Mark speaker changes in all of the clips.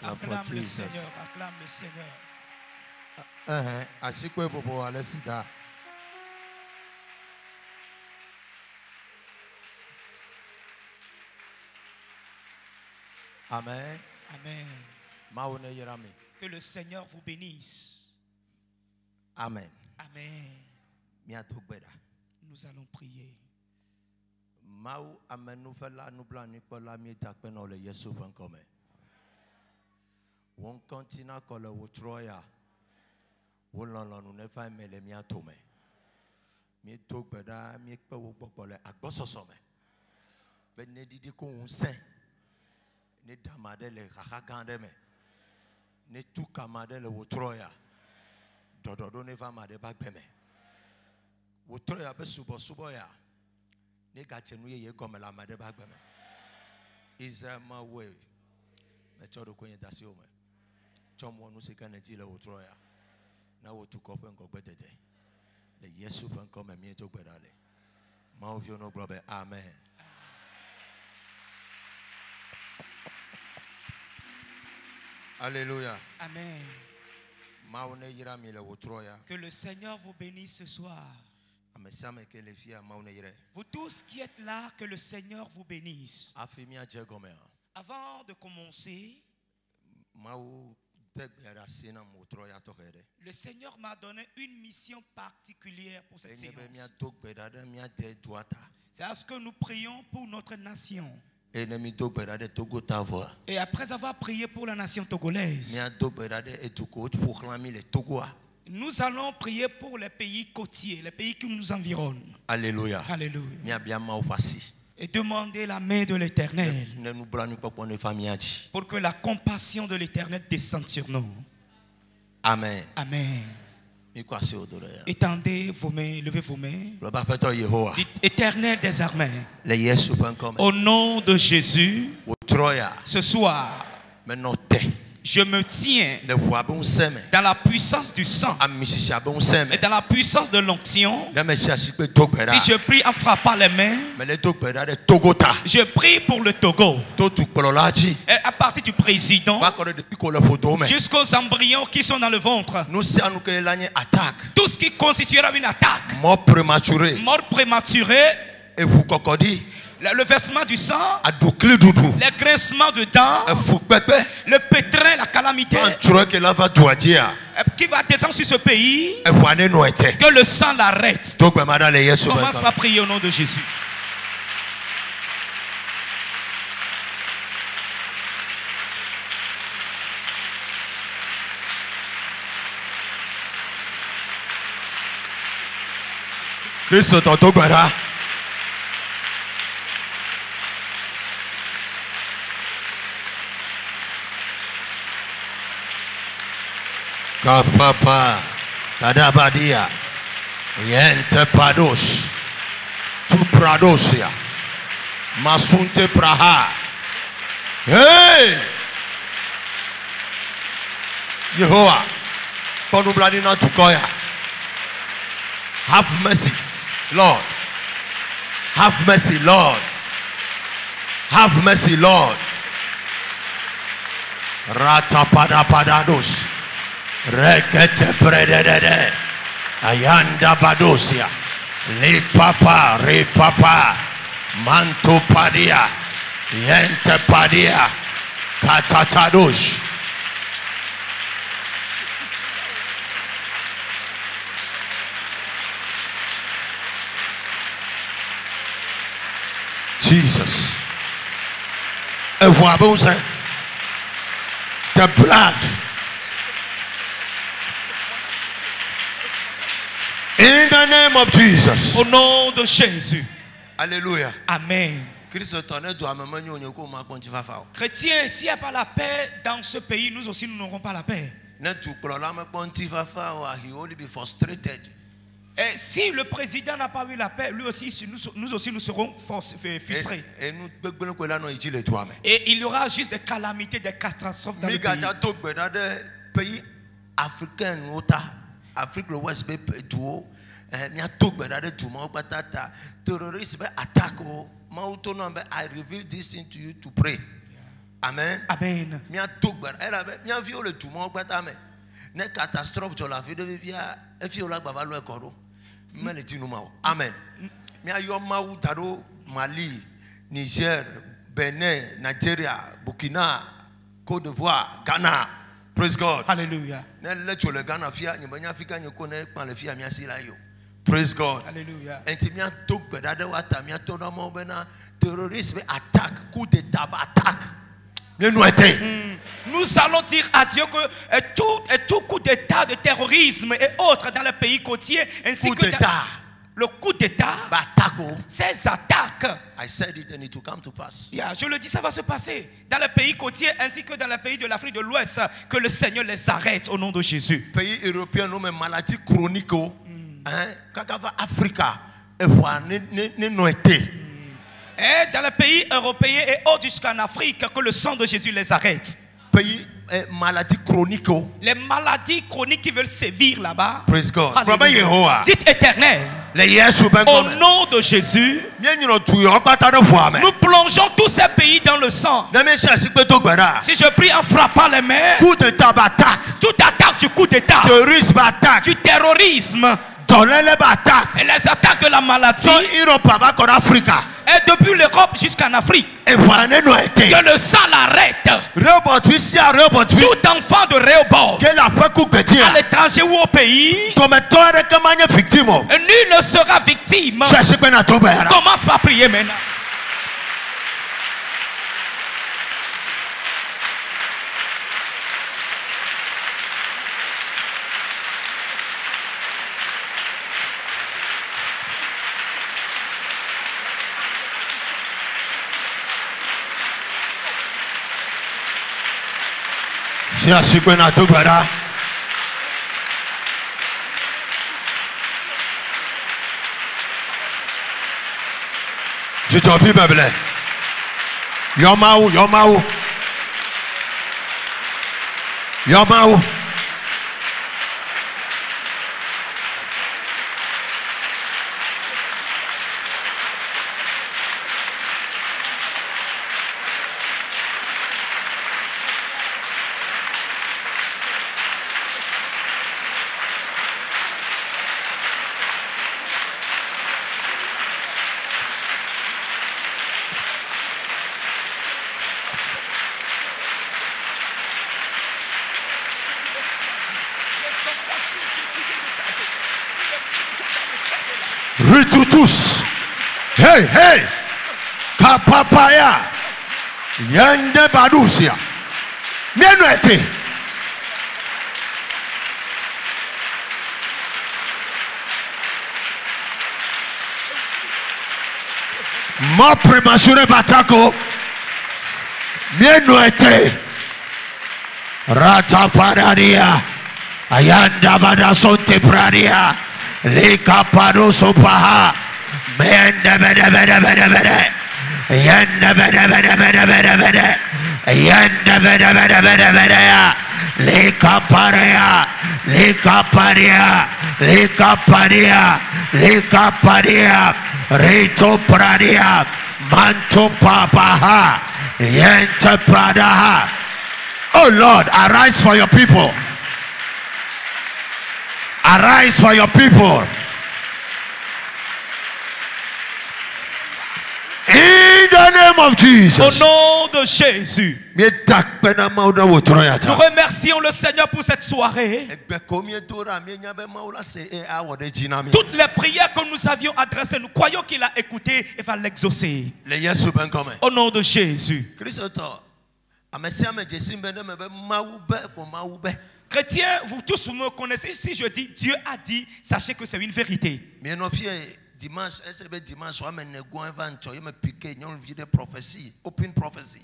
Speaker 1: Acclame le Seigneur, acclame le Seigneur.
Speaker 2: Amen.
Speaker 1: Amen. Que le Seigneur vous bénisse.
Speaker 2: Amen.
Speaker 1: Amen. Nous allons prier.
Speaker 2: On continue à coller au Troya. On l'en ne fait mais les miens tombent. Mi to beda mi pe wo gbogbo agbososome. Be ne didi ko unsen. Ne damade le kakagande me. Ne tu kamade le wo Troya. Dododo ne va made bagbeme. Wo Troya be subo ya. Ne gachenu ye gome la made bagbeme. Israel ma we. Me chodo kwenye dasi ome. Chomo nu sekaneti le wo Troya. Na wo tu kope ngobetete. Le Yesu pen comme mieto bedale. Ma ovio no globe. Amen. Alléluia.
Speaker 1: Amen. Que le Seigneur vous bénisse ce soir. Vous tous qui êtes là, que le Seigneur vous bénisse. Avant de commencer, le Seigneur m'a donné une mission particulière pour cette séance. C'est à ce que nous prions pour notre nation. Et après avoir prié pour la nation togolaise, nous allons prier pour les pays côtiers, les pays qui nous environnent.
Speaker 2: Alléluia.
Speaker 1: Alléluia. Et demander la main de l'Éternel pour que la compassion de l'Éternel descende sur nous.
Speaker 2: Amen.
Speaker 1: Amen. Étendez vos mains, levez vos mains. Dites Éternel des armées, au nom de Jésus, ce soir, je me tiens dans la puissance du sang et dans la puissance de l'onction. Si je prie en frappant les mains, je prie pour le Togo. Et à partir du président jusqu'aux embryons qui sont dans le ventre, tout ce qui constituera une attaque, mort prématurée, le versement du sang, les grincements de dents, le pétrin, la calamité qui va descendre sur ce pays, que le sang l'arrête. Commence par prier au nom de Jésus.
Speaker 2: Christ t'entendra. Papa, Tadabadia, Yente Pados, Tu Pradosia, Masunte Praha. Hey! Yehovah, Ponubladina Tukoya. Have mercy, Lord. Have mercy, Lord. Have mercy, Lord. Ratapadados. Rekete predede. Ayanda badosia. Le papa, manto padia. Yente padia. Katatados. Jesus. Et voilà, bon, c'est the blood. In the name of Jesus.
Speaker 1: Au nom de Jésus.
Speaker 2: Alléluia.
Speaker 1: Amen. Chrétiens, s'il n'y a pas la paix dans ce pays, nous aussi nous n'aurons pas la paix. Et si le président n'a pas eu la paix, lui aussi, nous aussi nous serons frustrés. Et il y aura juste des calamités, des catastrophes dans le pays.
Speaker 2: Africain, Afrique de l'Ouest, terrorisme attaque. I reveal this thing to you to pray. Amen.
Speaker 1: Amen.
Speaker 2: Mia viole tout mon amen. Ne catastrophe sur la vie de vivia et fiola bavalo ekoro. Mais le nous amen. Mia yoma ou taro Mali, Niger, Benin, Nigeria, Burkina, Côte d'Ivoire, Ghana. Praise God.
Speaker 1: Hallelujah.
Speaker 2: Ne le tu le Ghana fia ni banya fika ni connaît pas le fia mia sila yo. Praise God.
Speaker 1: Hallelujah.
Speaker 2: Enti mia tok bedade wata mia to na mo bena terrorisme attaque, coup d'état attaque.
Speaker 1: Nous allons dire à Dieu que tout coup d'état de terrorisme et autres dans le pays côtier, ainsi que le coup d'état, ces attaques,
Speaker 2: I said it and it will come to pass.
Speaker 1: Yeah, je le dis, ça va se passer dans le pays côtier ainsi que dans le pays de l'Afrique de l'Ouest, que le Seigneur les arrête au nom de Jésus.
Speaker 2: Pays européen, nous avons maladie chronique, Kakava Africa, et voilà, nous été.
Speaker 1: Et dans les pays européens et autres jusqu'en Afrique, que le sang de Jésus les arrête.
Speaker 2: Pays maladies chroniques.
Speaker 1: Les maladies chroniques qui veulent sévir là-bas.
Speaker 2: Praise God.
Speaker 1: Dites éternel. Au nom de Jésus, nous plongeons tous ces pays dans le sang. Si je prie en frappant les mains, toute attaque du coup d'état, du terrorisme, et les attaques de la maladie, et depuis l'Europe jusqu'en Afrique, que le sang l'arrête. Tout enfant de Rehoboth, à l'étranger ou au pays, nul ne sera victime. Commence par prier maintenant.
Speaker 2: Je t'en prie, Bible. Yomao. Ritutus. Hey. Kapapaya. Yende badusia. Mienwete. Ma prématuré batako. Mienwete. Rata paradia. Ayanda badasonte pradia. Lika paro sopaha. Bende bede. Yende bede. Yende bede ya. Lika paria. Rito pradia. Manto papaha. Yente pradaha. Oh Lord, arise for your people. Arise for your people. In the name of Jesus.
Speaker 1: Au nom de Jésus. Nous remercions le Seigneur pour cette soirée. Toutes les prières que nous avions adressées, nous croyons qu'il a écouté et va l'exaucer. Au nom de Jésus. Chrétiens, vous tous me connaissez. Si je dis Dieu a dit, sachez que c'est une vérité.
Speaker 2: Dimanche, dimanche, on me piqué, on vit des prophéties, open prophecy.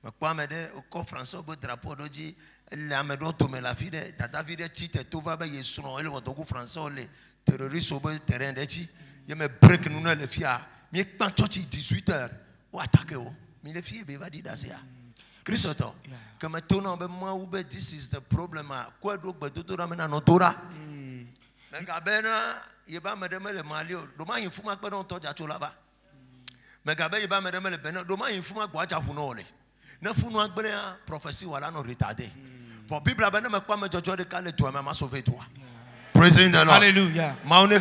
Speaker 2: Mais quoi, me dit, au français, au drapeau, on dit, la médoto, mais la vie de tata vie de titre, tout va bien, ils sont, ils vont au français, les terroristes au terrain de chi, ils me break nous les filles, mais quand tu 18h, ou attaquer, mais les filles, ils vont dire ça. Christo, comme tu n'as pas moi ou this is the problem. Quoi donc, tu dois ramener notre Torah. Mais Gabena, il va me demander le malio. Demain, il faut que je me là-bas. Mais Gabena, il va me demander le bénin. Demain, il faut que je me prophétie voilà non retardé. Pour Bible ben me quoi me jojo de calé toi même sauver toi. Praise the Lord.
Speaker 1: Alléluia.
Speaker 2: Amen.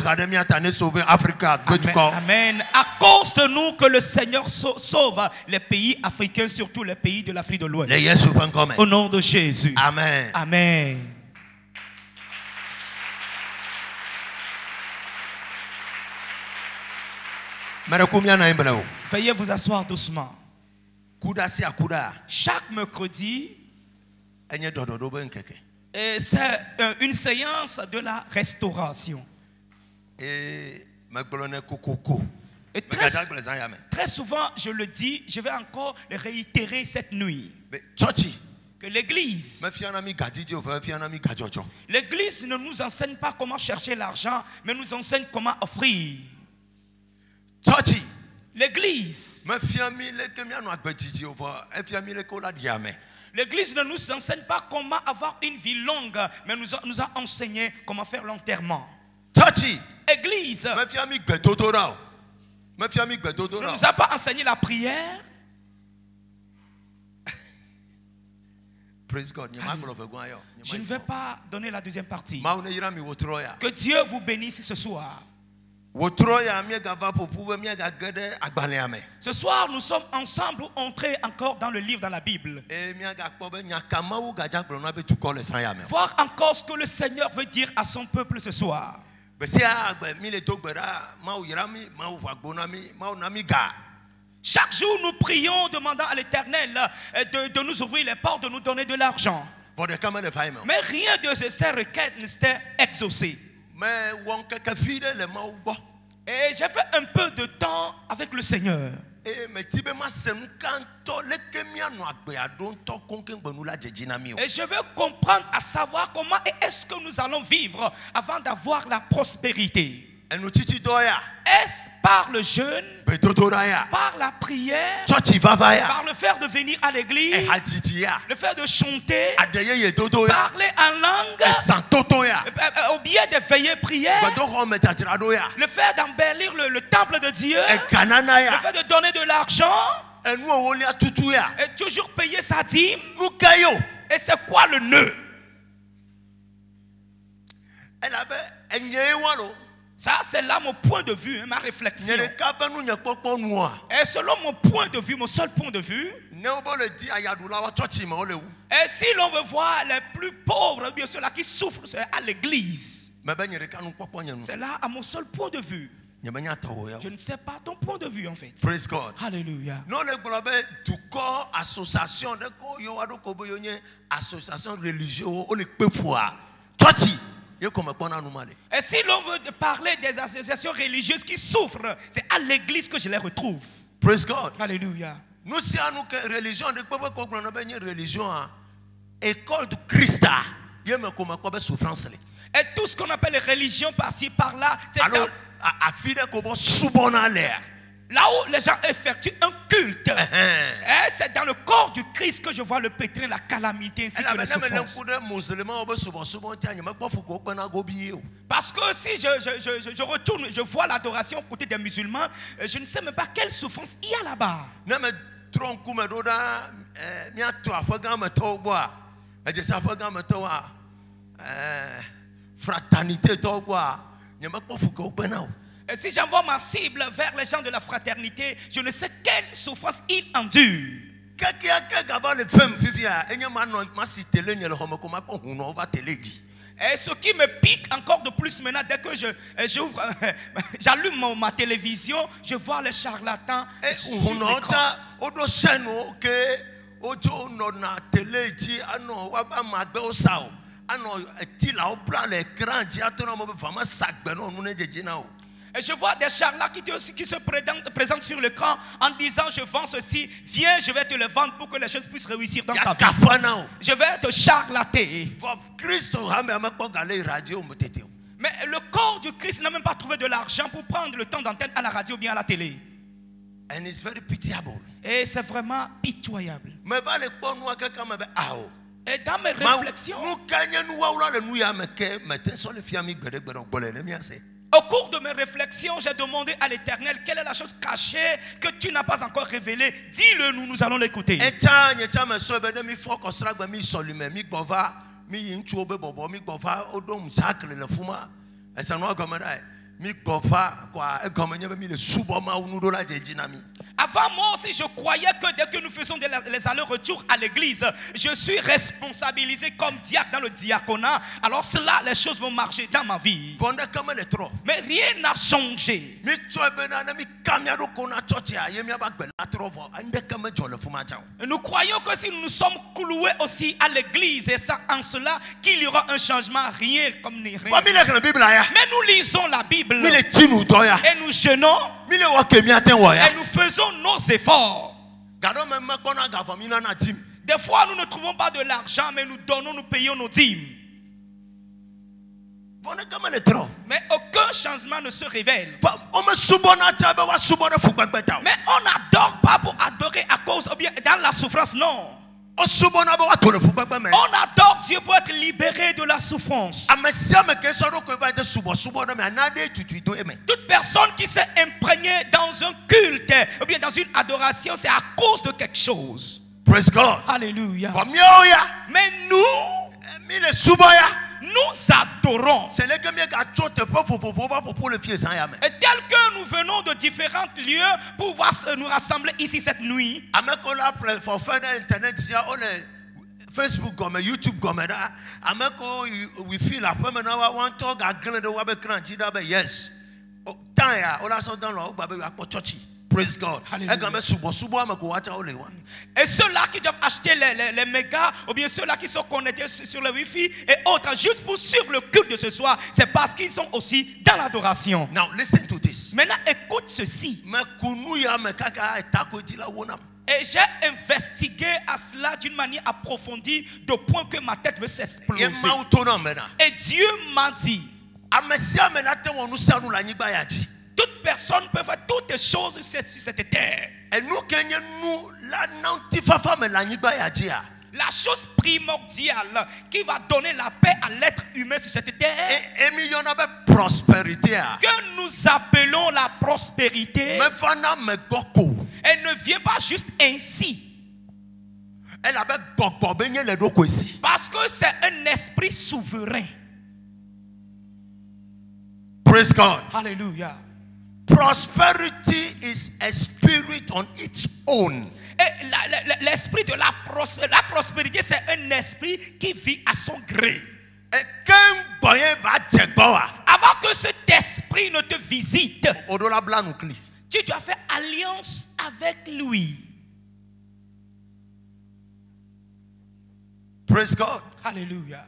Speaker 1: Amen. À cause de nous que le Seigneur sauve les pays africains, surtout les pays de l'Afrique de l'Ouest. Au nom de Jésus.
Speaker 2: Amen.
Speaker 1: Amen. Veuillez vous asseoir doucement. Chaque mercredi, c'est une séance de la restauration. Et très souvent, je le dis, je vais encore le réitérer cette nuit. Que l'église ne nous enseigne pas comment chercher l'argent, mais nous enseigne comment offrir. L'église ne nous enseigne pas comment avoir une vie longue, mais nous a enseigné comment faire l'enterrement. Église ne nous a pas enseigné la prière.
Speaker 2: Praise God.
Speaker 1: Je ne vais pas donner la deuxième partie. Que Dieu vous bénisse ce soir. Ce soir, nous sommes ensemble entrés encore dans le livre, dans la Bible. Voir encore ce que le Seigneur veut dire à son peuple ce soir. Chaque jour, nous prions, demandant à l'Éternel de nous ouvrir les portes, de nous donner de l'argent. Mais rien de ces requêtes ne s'était exaucé. Et j'ai fait un peu de temps avec le Seigneur. Et je veux comprendre, à savoir comment est-ce que nous allons vivre avant d'avoir la prospérité. Est-ce par le jeûne, par la prière, par le fait de venir à l'église, le fait de chanter, parler en langue, au biais des veillées prières, le fait d'embellir le temple de Dieu, le fait de donner de l'argent, et toujours payer sa dîme. Et c'est quoi le nœud? Ça, c'est là mon point de vue, ma réflexion. Et selon mon point de vue, mon seul point de vue, et si l'on veut voir les plus pauvres, bien ceux-là qui souffrent, c'est à l'église. C'est là à mon seul point de vue. Je ne sais pas ton point de vue en fait.
Speaker 2: Praise God.
Speaker 1: Alléluia.
Speaker 2: Association religieuse.
Speaker 1: Et si l'on veut parler des associations religieuses qui souffrent, c'est à l'église que je les retrouve.
Speaker 2: Praise God.
Speaker 1: Alléluia.
Speaker 2: Nous sommes une religion de religion école de Christ. Et
Speaker 1: tout ce qu'on appelle les religions par-ci par-là, c'est là où les gens effectuent un culte. C'est dans le corps du Christ que je vois le pétrin, la calamité ainsi que les souffrances. Parce que si je retourne, je vois l'adoration aux côtés des musulmans, je ne sais même pas quelle souffrance il y a là-bas.
Speaker 2: Fraternité.
Speaker 1: Et si j'envoie ma cible vers les gens de la fraternité, je ne sais quelle souffrance ils endurent. Et ce qui me pique encore de plus maintenant, dès que j'allume ma télévision, je vois les charlatans sur l'écran. Et je vois des charlatans qui se présentent sur l'écran en disant je vends ceci, viens je vais te le vendre pour que les choses puissent réussir dans ta vie. Je vais te charlater. Mais le corps du Christ n'a même pas trouvé de l'argent pour prendre le temps d'antenne à la radio ou bien à la télé. Et c'est vraiment pitoyable. Et dans mes réflexions, Au cours de mes réflexions, j'ai demandé à l'Éternel quelle est la chose cachée que tu n'as pas encore révélée. Dis-le nous, nous allons l'écouter. Avant moi aussi, je croyais que dès que nous faisons les allers-retours à l'église, je suis responsabilisé comme diacre dans le diaconat. Alors cela, les choses vont marcher dans ma vie. Mais rien n'a changé. Nous croyons que si nous sommes cloués aussi à l'église, et ça en cela qu'il y aura un changement, rien comme ni rien. Mais nous lisons la Bible et nous jeûnons et nous faisons nos efforts. Des fois nous ne trouvons pas de l'argent, mais nous donnons, nous payons nos dîmes. Mais aucun changement ne se révèle. Mais on n'adore pas pour adorer à cause ou bien dans la souffrance, non. On adore Dieu pour être libéré de la souffrance. Toute personne qui s'est imprégnée dans un culte ou bien dans une adoration, c'est à cause de quelque chose.
Speaker 2: Praise God.
Speaker 1: Alléluia. Mais nous adorons. Et tel que nous venons de différents lieux pour pouvoir nous rassembler ici cette nuit,
Speaker 2: Facebook comme YouTube comme ça, we feel la femme na wa talk again de wa be cranchi da be yes. Tan ya ola so dan lo gba be wa po church. Praise God.
Speaker 1: Et ceux-là qui doivent acheter les mégas, ou bien ceux-là qui sont connectés sur le Wi-Fi et autres, juste pour suivre le culte de ce soir, c'est parce qu'ils sont aussi dans l'adoration.
Speaker 2: Now listen to this.
Speaker 1: Maintenant, écoute ceci. Et j'ai investigué à cela d'une manière approfondie, de point que ma tête veut s'exploser. Et Dieu m'a dit, toute personne peut faire toutes les choses sur cette terre. La chose primordiale qui va donner la paix à l'être humain sur cette terre, que nous appelons la prospérité, elle ne vient pas juste ainsi. Parce que c'est un esprit souverain.
Speaker 2: Praise God.
Speaker 1: Hallelujah.
Speaker 2: Prosperity is a spirit on its own.
Speaker 1: Et l'esprit de la prospérité, c'est un esprit qui vit à son gré. Avant que cet esprit ne te visite, tu dois faire alliance avec lui.
Speaker 2: Praise God.
Speaker 1: Hallelujah.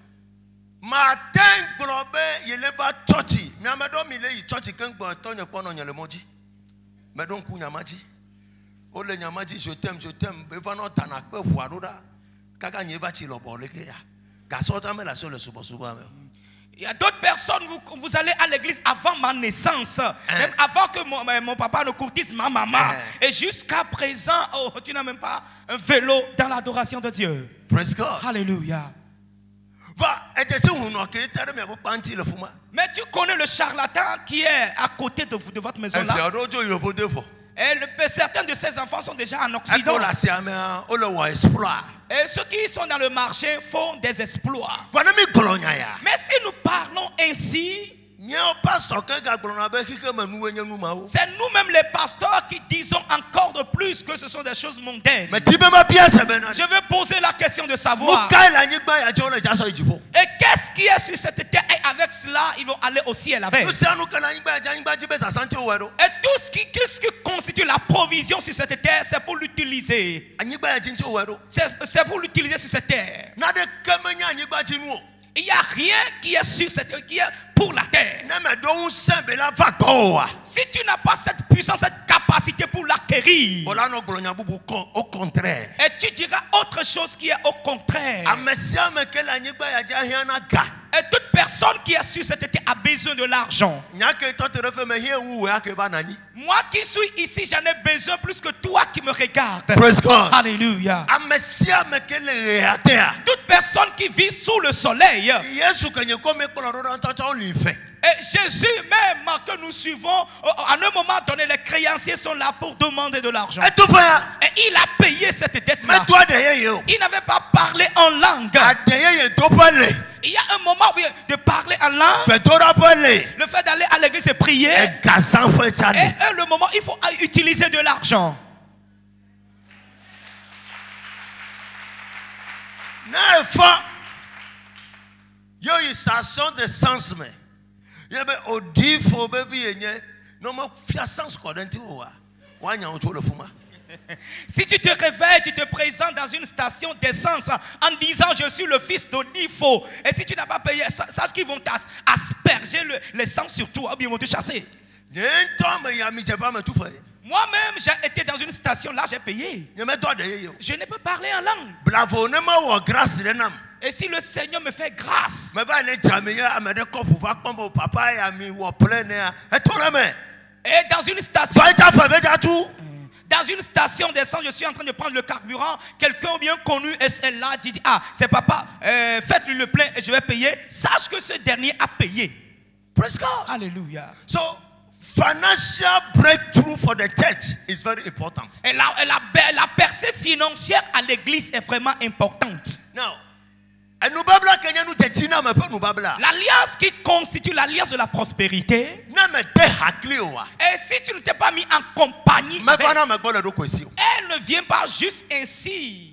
Speaker 2: Matin globe yeleva church mi amedo mi le church kan gbo to yen pono yen le moji medon ku nyamaji o le nyamaji je t'aime be va no tana pe fuaroda kaka nye va chi lo bole ke ya ga so ta me la so le subo
Speaker 1: il y a d'autres personnes, vous allez à l'église avant ma naissance, même avant que mon papa ne courtise ma maman. Et jusqu'à présent, tu n'as même pas un vélo dans l'adoration de Dieu.
Speaker 2: Praise God.
Speaker 1: Alléluia. Mais tu connais le charlatan qui est à côté de votre maison là. Et certains de ses enfants sont déjà en Occident. Et ceux qui sont dans le marché font des exploits. Mais si nous parlons ainsi, c'est nous-mêmes les pasteurs qui disons encore de plus que ce sont des choses mondaines. Je veux poser la question de savoir, et qu'est-ce qui est sur cette terre, et avec cela ils vont aller au ciel avec. Et tout ce qui constitue la provision sur cette terre, c'est pour l'utiliser. C'est pour l'utiliser sur cette terre. Il n'y a rien qui est sur cette terre, qui est pour la terre. Si tu n'as pas cette puissance, cette capacité pour l'acquérir,
Speaker 2: au contraire,
Speaker 1: et tu diras autre chose qui est au contraire. Et toute personne qui est sur cette terre a besoin de l'argent. Moi qui suis ici, j'en ai besoin plus que toi qui me regardes.
Speaker 2: Praise God.
Speaker 1: Alléluia. Toute personne qui vit sous le soleil, Et Jésus même que nous suivons, à un moment donné, les créanciers sont là pour demander de l'argent. Et il a payé cette dette-là. Il n'avait pas parlé en langue. Il y a un moment de parler en langue. Le fait d'aller à l'église et prier. Et le moment, il faut utiliser de l'argent.
Speaker 2: Il y a une station de sens, mais il y a au défaut de
Speaker 1: si tu te réveilles, tu te présentes dans une station d'essence en disant je suis le fils d'Odifo. Et si tu n'as pas payé, sache qu'ils vont asperger l'essence sur toi ou bien ils vont te chasser. Moi-même, j'ai été dans une station, là j'ai payé. Je n'ai pas parlé en langue. Et si le Seigneur me fait grâce, et dans une station d'essence, je suis en train de prendre le carburant, quelqu'un bien connu est là, dit ah c'est papa, faites-lui le plein et je vais payer. Sache que ce dernier a payé.
Speaker 2: Praise God.
Speaker 1: Alléluia.
Speaker 2: So financial breakthrough for the church is very important.
Speaker 1: Et la percée financière à l'église est vraiment importante.
Speaker 2: Now,
Speaker 1: l'alliance qui constitue l'alliance de la prospérité. Et si tu ne t'es pas mis en compagnie, elle ne vient pas juste ainsi.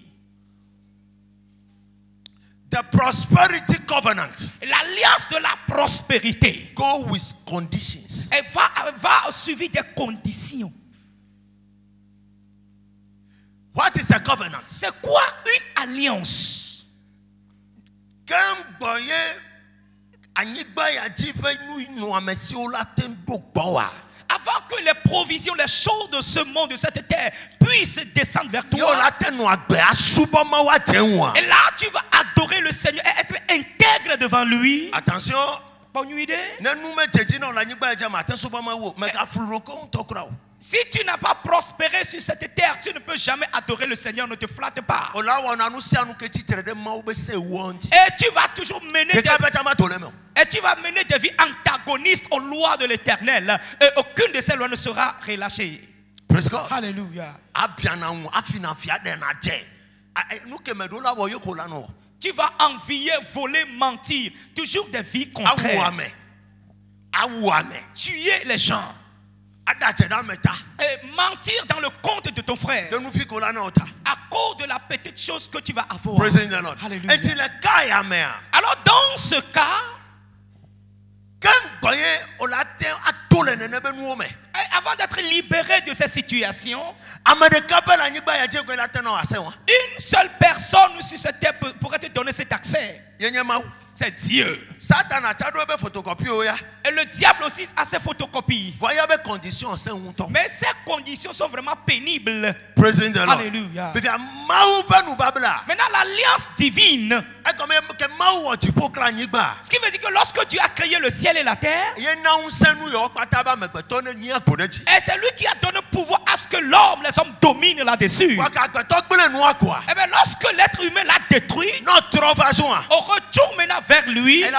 Speaker 2: The prosperity covenant.
Speaker 1: L'alliance de la prospérité.
Speaker 2: Go with conditions.
Speaker 1: Elle va suivre des conditions.
Speaker 2: What is a covenant?
Speaker 1: C'est quoi une alliance? Avant que les provisions, les choses de ce monde, de cette terre puissent descendre vers toi. Et là, tu vas adorer le Seigneur et être intègre devant lui.
Speaker 2: Attention.
Speaker 1: Bonne idée. Si tu n'as pas prospéré sur cette terre, tu ne peux jamais adorer le Seigneur, ne te flatte pas. Et tu vas toujours mener des vies antagonistes aux lois de l'Éternel. Et aucune de ces lois ne sera relâchée.
Speaker 2: Praise God.
Speaker 1: Alléluia. Tu vas envier, voler, mentir. Toujours des vies contraires. Tuer les gens. Et mentir dans le compte de ton frère à cause de la petite chose que tu vas avoir. Alléluia. Alors dans ce cas, avant d'être libéré de cette situation, une seule personne sur cette terre pourrait te donner cet accès. C'est Dieu. Et le diable aussi a ses photocopies. Mais ces conditions sont vraiment pénibles. Alléluia. Maintenant l'alliance divine. Ce qui veut dire que lorsque Dieu a créé le ciel et la terre, et c'est lui qui a donné pouvoir à ce que l'homme, les hommes dominent là-dessus. Et bien lorsque l'être humain l'a détruit, on retourne maintenant vers lui. Il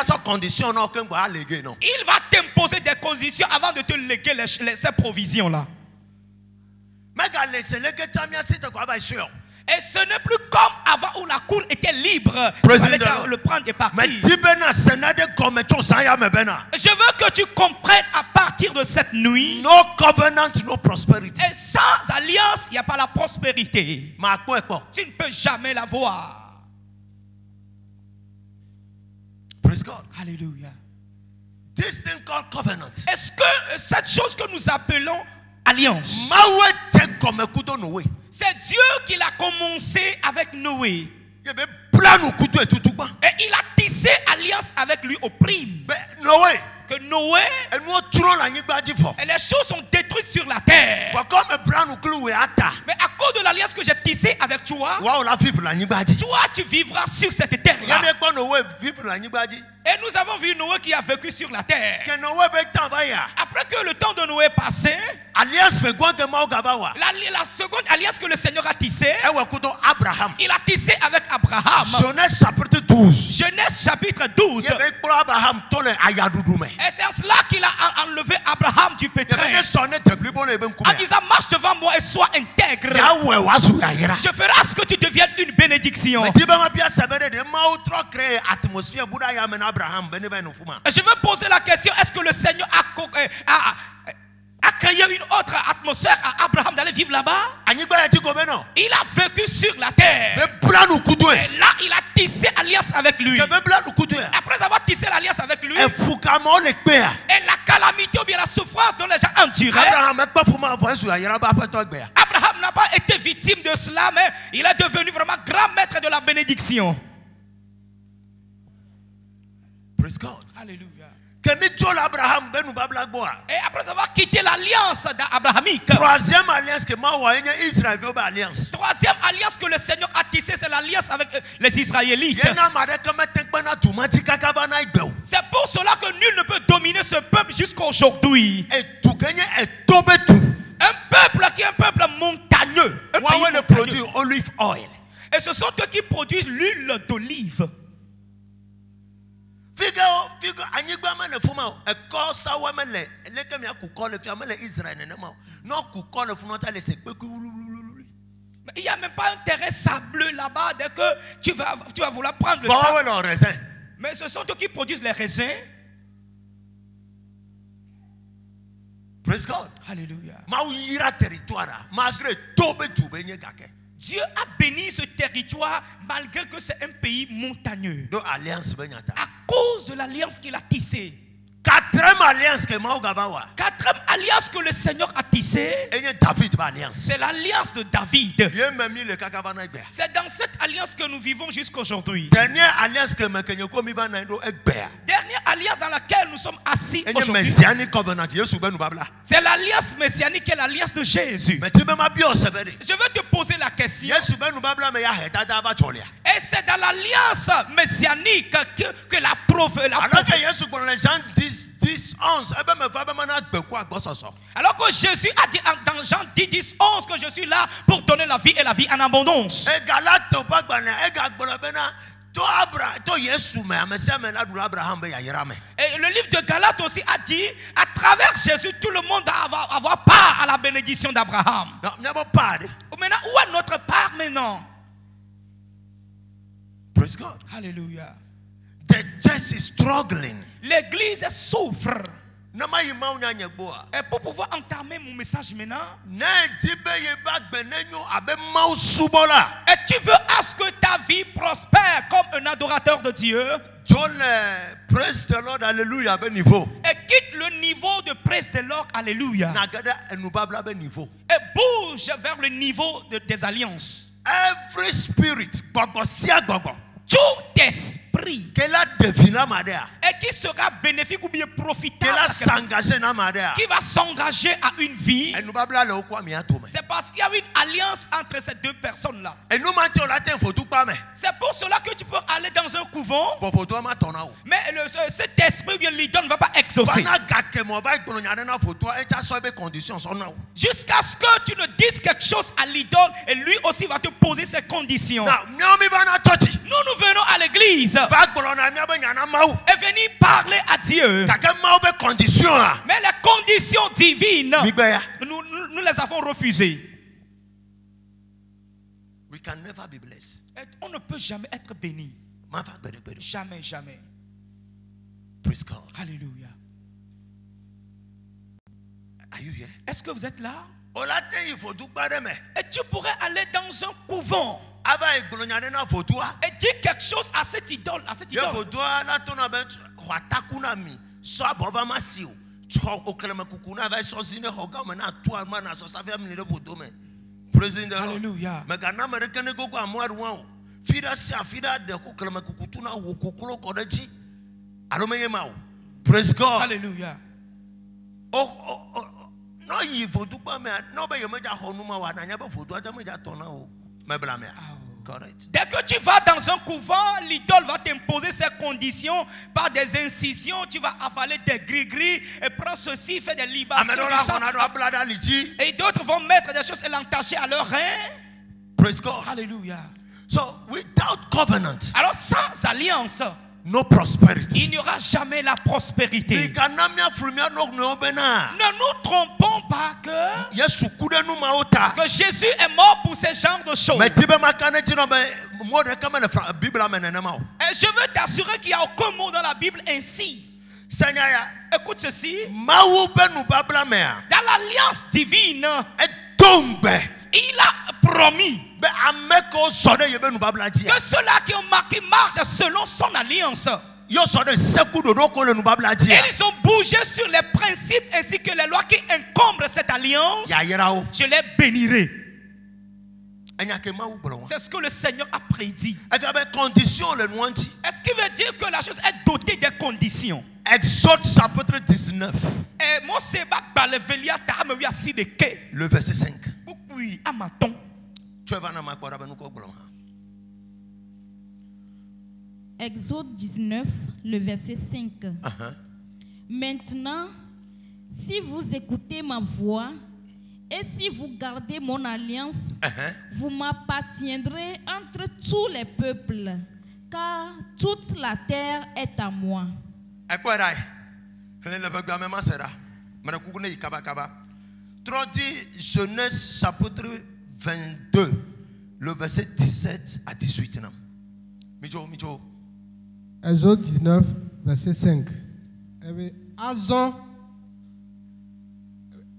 Speaker 1: va t'imposer des conditions avant de te léguer ces provisions-là. Et ce n'est plus comme avant où la cour était libre. Tu allais le prendre et partir. Je veux que tu comprennes à partir de cette nuit.
Speaker 2: No covenant, no prosperity.
Speaker 1: Et sans alliance, il n'y a pas la prospérité. Tu ne peux jamais l'avoir.
Speaker 2: Praise God.
Speaker 1: Alléluia.
Speaker 2: This thing called covenant.
Speaker 1: Est-ce que cette chose que nous appelons alliance, c'est Dieu qui l'a commencé avec Noé. Et il a tissé alliance avec lui au prime. Que Noé, et les choses sont détruites sur la terre. Mais à cause de l'alliance que j'ai tissée avec toi, toi tu vivras sur cette terre-là. Et nous avons vu Noé qui a vécu sur la terre. Après que le temps de Noé est passé, la seconde alliance que le Seigneur a tissée, il a tissé avec Abraham.
Speaker 2: Genèse chapitre 12. 12.
Speaker 1: Genèse chapitre 12. Et c'est en cela qu'il a enlevé Abraham du pétrin. En disant, marche devant moi et sois intègre. Je ferai à ce que tu deviennes une bénédiction. Je veux poser la question, est-ce que le Seigneur a créé une autre atmosphère à Abraham d'aller vivre là-bas? Il a vécu sur la terre. Et là, il a tissé alliance avec lui. Après avoir tissé l'alliance avec lui, et la calamité ou bien la souffrance dont les gens enduraient, Abraham n'a pas été victime de cela, mais il est devenu vraiment grand maître de la bénédiction.
Speaker 2: Praise God.
Speaker 1: Alléluia. Et après avoir quitté l'alliance abrahamique, troisième alliance que le Seigneur a tissée, c'est l'alliance avec les Israélites. C'est pour cela que nul ne peut dominer ce peuple jusqu'à aujourd'hui. Un peuple qui est un peuple montagneux. Et ce sont eux qui produisent l'huile d'olive. Il n'y a même pas un terrain sableux là-bas dès que tu vas vouloir prendre le sable. Mais ce sont eux qui produisent les raisins.
Speaker 2: Praise God.
Speaker 1: Alléluia.
Speaker 2: Malgré
Speaker 1: Dieu a béni ce territoire malgré que c'est un pays montagneux. À cause de l'alliance qu'il a tissée.
Speaker 2: Quatrième alliance
Speaker 1: que le Seigneur a tissée, c'est l'alliance de David. C'est dans cette alliance que nous vivons jusqu'aujourd'hui.
Speaker 2: Dernière alliance dans
Speaker 1: laquelle nous sommes assis aujourd'hui. C'est l'alliance messianique et l'alliance de Jésus. Je veux te poser la question. Et c'est dans l'alliance messianique que la prophétie. Alors que Jésus a dit dans Jean 10, 10, 11 que je suis là pour donner la vie et la vie en abondance. Et le livre de Galates aussi a dit, à travers Jésus, tout le monde va avoir part à la bénédiction d'Abraham. Maintenant, où est notre part maintenant?
Speaker 2: Praise God.
Speaker 1: Alléluia.
Speaker 2: The church is struggling.
Speaker 1: L'église souffre. Et pour pouvoir entamer mon message maintenant, et tu veux à ce que ta vie prospère comme un adorateur de Dieu,
Speaker 2: praise the Lord, alléluia,
Speaker 1: et quitte le niveau de praise the Lord, alléluia, et bouge vers le niveau des alliances.
Speaker 2: Every spirit,
Speaker 1: tout esprit et qui sera bénéfique ou bien profitable, qui va s'engager à une vie, c'est parce qu'il y a une alliance entre ces deux personnes là. C'est pour cela que tu peux aller dans un couvent, mais cet esprit bien l'idole ne va pas exaucer jusqu'à ce que tu ne dises quelque chose à l'idole, et lui aussi va te poser ses conditions. Nous venons à l'église et venir parler à Dieu, mais les conditions divines, nous les avons refusées. Et on ne peut jamais être béni. Jamais, jamais. Alléluia. Est-ce que vous êtes là? Et tu pourrais aller dans un couvent et dire quelque chose à cette idole, Alléluia.
Speaker 2: Praise God.
Speaker 1: Alléluia. Dès que tu vas dans un couvent, l'idole va t'imposer ses conditions par des incisions. Tu vas avaler des gris-gris et prendre ceci, faire des libations. Et d'autres vont mettre des choses et l'entacher à leur rein.
Speaker 2: Praise God.
Speaker 1: Alléluia.
Speaker 2: So without covenant,
Speaker 1: alors sans alliance,
Speaker 2: no prosperity.
Speaker 1: Il n'y aura jamais la prospérité. Ne nous trompons pas que Jésus est mort pour ce genre de choses. Et je veux t'assurer qu'il n'y a aucun mot dans la Bible ainsi. Écoute ceci. Dans l'alliance divine, il a promis que ceux-là qui marchent selon son alliance, ils ont bougé sur les principes ainsi que les lois qui encombrent cette alliance. Je les bénirai. C'est ce que le Seigneur a prédit. Est-ce qu'il veut dire que la chose est dotée des conditions?
Speaker 2: Exode chapitre 19. Le verset 5.
Speaker 1: Oui, à maton.
Speaker 3: Exode 19, le verset 5. Maintenant, si vous écoutez ma voix et si vous gardez mon alliance, vous m'appartiendrez entre tous les peuples, car toute la terre est à moi.
Speaker 2: Genèse chapitre 22, le verset 17 à 18.
Speaker 4: Exode 19, verset 5.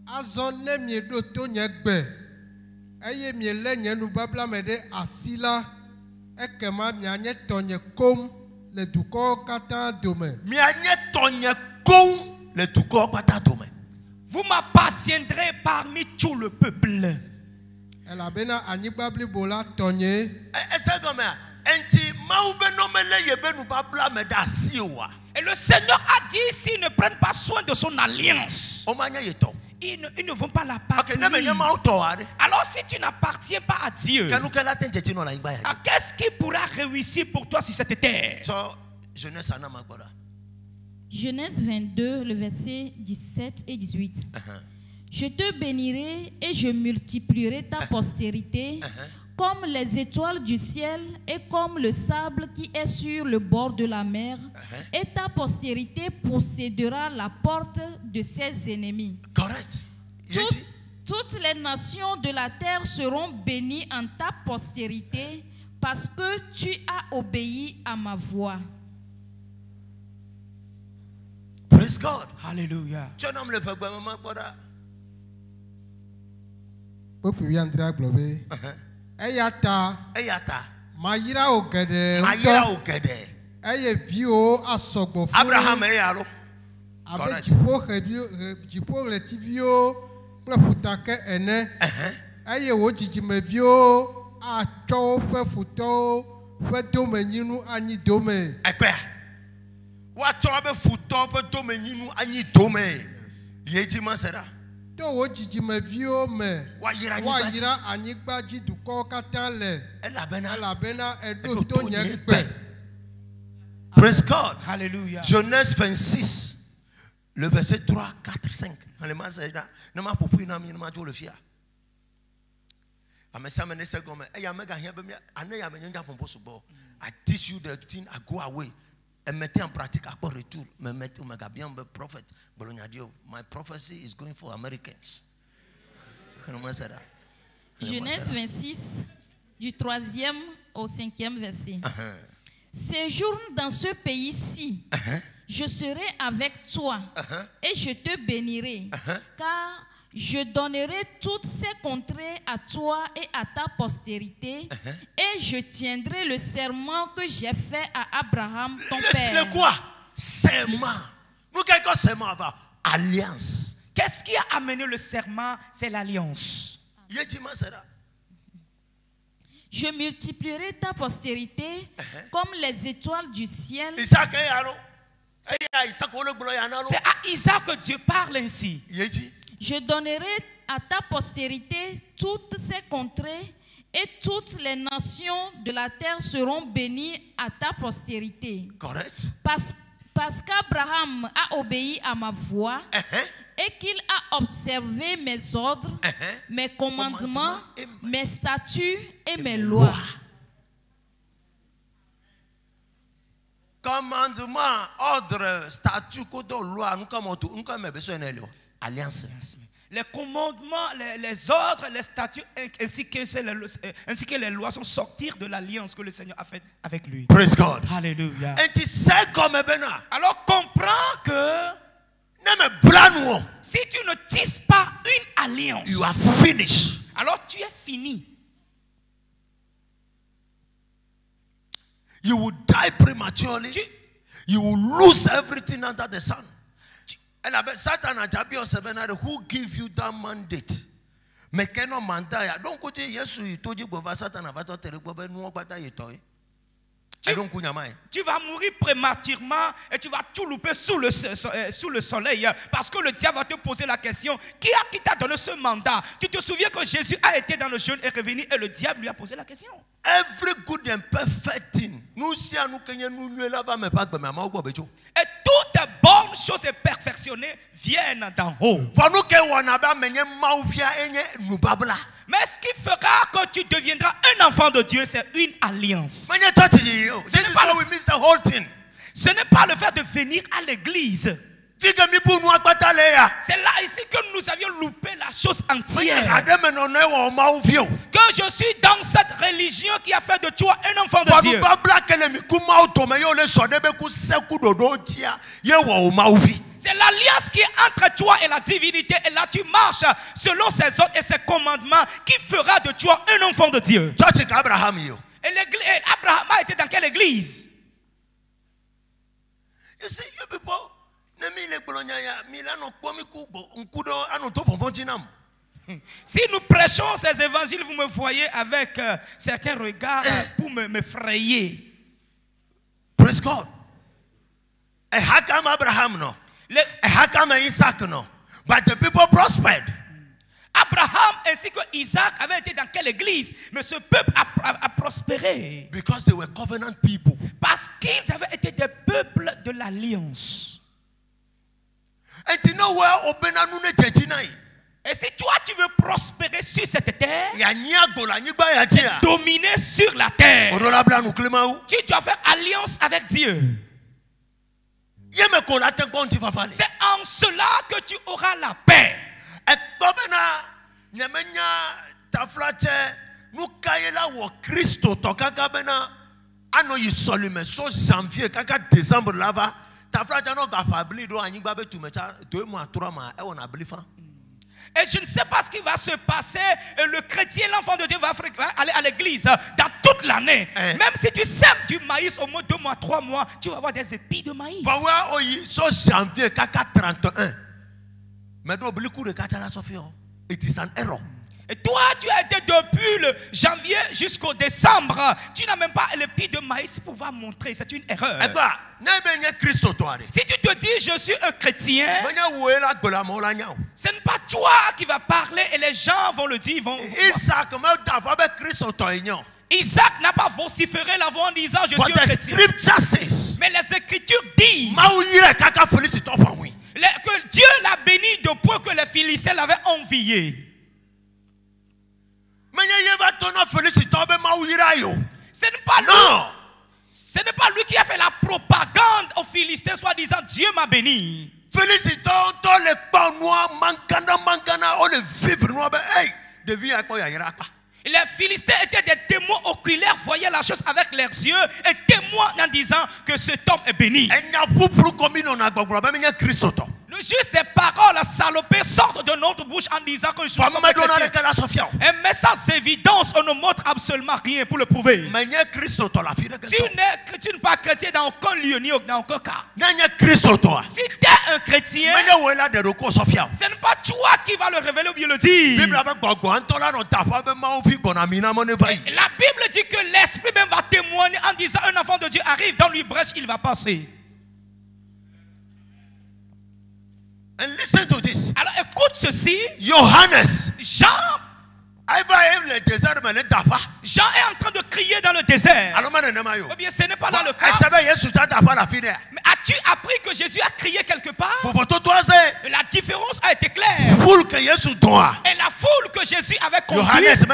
Speaker 4: Azon ne mi do to nye gbe eye mi le nye nu babla me de asila ekema mi anye to nye kom le duko kata dome
Speaker 2: mi anye to nye kom le duko kata dome.
Speaker 1: Vous m'appartiendrez parmi tout le peuple.
Speaker 4: Ela bena anyigba blibo la tonye
Speaker 2: ese gome enti ma ube no mele yebe nu babla me da si wa.
Speaker 1: Et le Seigneur a dit s'ils ne prennent pas soin de son alliance,
Speaker 2: o manya yeto
Speaker 1: ils ne vont pas la parvenir. Alors si tu n'appartiens pas à Dieu, qu'est-ce qui pourra réussir pour toi sur cette terre?
Speaker 3: Genèse 22, le verset 17 et 18. Je te bénirai et je multiplierai ta postérité comme les étoiles du ciel et comme le sable qui est sur le bord de la mer. Et ta postérité possédera la porte de ses ennemis.
Speaker 2: Correct.
Speaker 3: Toutes les nations de la terre seront bénies en ta postérité parce que tu as obéi à ma voix.
Speaker 2: Praise God.
Speaker 1: Hallelujah.
Speaker 4: Eyata mayira ogede eye vio asogbo fún
Speaker 2: Abraham eyalo
Speaker 4: abe jipo retivio kple futake ene eye wo jijime vio atsɔ woƒe futɔwo ƒe domenyinu anyi dome
Speaker 2: ekpe woatsɔ woƒe futɔwo ƒe domenyinu anyi dome yedzi ma se ɖa
Speaker 4: to wo jijime vio me wayira anyigba dzi dukɔwo katã le elabena eɖo to nye gbe.
Speaker 2: Praise God.
Speaker 1: Hallelujah.
Speaker 2: Genèse 26, le verset 3, 4, 5. I teach you the thing, I go away. Et mettez en pratique à retour. Mais mettez bien prophète. My prophecy is going for Americans.
Speaker 3: Genèse 26, du 3e au 5e verset. Séjourne dans ce pays-ci. Je serai avec toi et je te bénirai, car je donnerai toutes ces contrées à toi et à ta postérité, et je tiendrai le serment que j'ai fait à Abraham, ton père.
Speaker 2: Le quoi? Serment. Nous quelqu'un serment avant. Alliance.
Speaker 1: Qu'est-ce qui a amené le serment? C'est l'alliance.
Speaker 3: Je multiplierai ta postérité comme les étoiles du ciel.
Speaker 1: C'est à Isaac que Dieu parle ainsi.
Speaker 3: Je donnerai à ta postérité toutes ces contrées et toutes les nations de la terre seront bénies à ta postérité.
Speaker 2: Correct.
Speaker 3: Parce qu'Abraham a obéi à ma voix et qu'il a observé mes ordres, mes commandements, mes statuts et mes lois.
Speaker 2: Commandement, ordre, statut, code, loi, nous comme besoin alliance.
Speaker 1: Les commandements, les ordres, les statuts ainsi que les lois sont sortir de l'alliance que le Seigneur a faite avec lui.
Speaker 2: Praise God.
Speaker 1: Alléluia.
Speaker 2: Alors
Speaker 1: comprends que si tu ne tisses pas une alliance,
Speaker 2: you are finished.
Speaker 1: Alors tu es fini.
Speaker 2: You will die prematurely. You will lose everything under the sun. And Satan and Jabi who give you that mandate? Mekeno mandaya. Don't go to Yesu. You told you go Satan avato terebobe no bata yetoy.
Speaker 1: Tu vas mourir prématurément et tu vas tout louper sous le soleil parce que le diable va te poser la question qui t'a donné ce mandat? Tu te souviens que Jésus a été dans le jeûne et revenu et le diable lui a posé la question.
Speaker 2: Every good and perfect thing.
Speaker 1: Et toutes les bonnes choses et perfectionnées viennent d'en haut. Mais ce qui fera que tu deviendras un enfant de Dieu, c'est une alliance. Ce n'est pas le fait de venir à l'église. C'est là ici que nous avions loupé la chose entière. Que je suis dans cette religion qui a fait de toi un enfant de Dieu. C'est l'alliance qui est entre toi et la divinité. Et là tu marches selon ses ordres et ses commandements qui fera de toi un enfant de Dieu. Et Abraham a été dans quelle église?
Speaker 2: You see, you people,
Speaker 1: si nous prêchons ces évangiles, vous me voyez avec certains regards pour me frayer.
Speaker 2: Praise God. Abraham no. Isaac no. But the people prospered.
Speaker 1: Abraham ainsi que Isaac avaient été dans quelle église? Mais ce peuple a prospéré.
Speaker 2: Because they were covenant people.
Speaker 1: Parce qu'ils avaient été des peuples de l'alliance.
Speaker 2: And you know where
Speaker 1: et si toi tu veux prospérer sur cette terre, et dominer sur la terre, tu dois faire alliance avec Dieu. C'est en cela que tu auras la paix. Et je ne sais pas ce qui va se passer. Et le chrétien, l'enfant de Dieu, va aller à l'église dans toute l'année. Même si tu sèmes du maïs au moins 2 mois, 3 mois, tu vas avoir des épis de maïs.
Speaker 2: Janvier 31. It is an error.
Speaker 1: Et toi, tu as été depuis le janvier jusqu'au décembre. Tu n'as même pas l'épi de maïs pour pouvoir montrer. C'est une erreur. Si tu te dis, je suis un chrétien, ce n'est pas toi qui vas parler et les gens vont le dire. Isaac n'a pas vociféré la voix en disant, je suis un chrétien. Mais les Écritures disent que Dieu l'a béni de point que les Philistins l'avaient envié. Ce n'est pas lui qui a fait la propagande aux Philistins, soit disant Dieu m'a béni. Les Philistins étaient des témoins oculaires, voyaient la chose avec leurs yeux et témoins en disant que cet homme est béni. Juste des paroles salopées sortent de notre bouche en disant que je suis chrétien. Et mais sans évidence, on ne montre absolument rien pour le prouver. Tu n'es pas chrétien dans aucun lieu ni dans aucun cas. Si tu es un chrétien, ce n'est pas toi qui vas le révéler ou bien le dire. La Bible dit que l'Esprit même va témoigner en disant un enfant de Dieu arrive dans lui brèche, il va passer.
Speaker 2: And listen to this.
Speaker 1: Alors écoute ceci.
Speaker 2: Johannes.
Speaker 1: Jean est en train de crier dans le désert. Eh bien, ce n'est pas là le cas. Mais as-tu appris que Jésus a crié quelque part? La différence a été claire. Et la foule que Jésus avait conduite.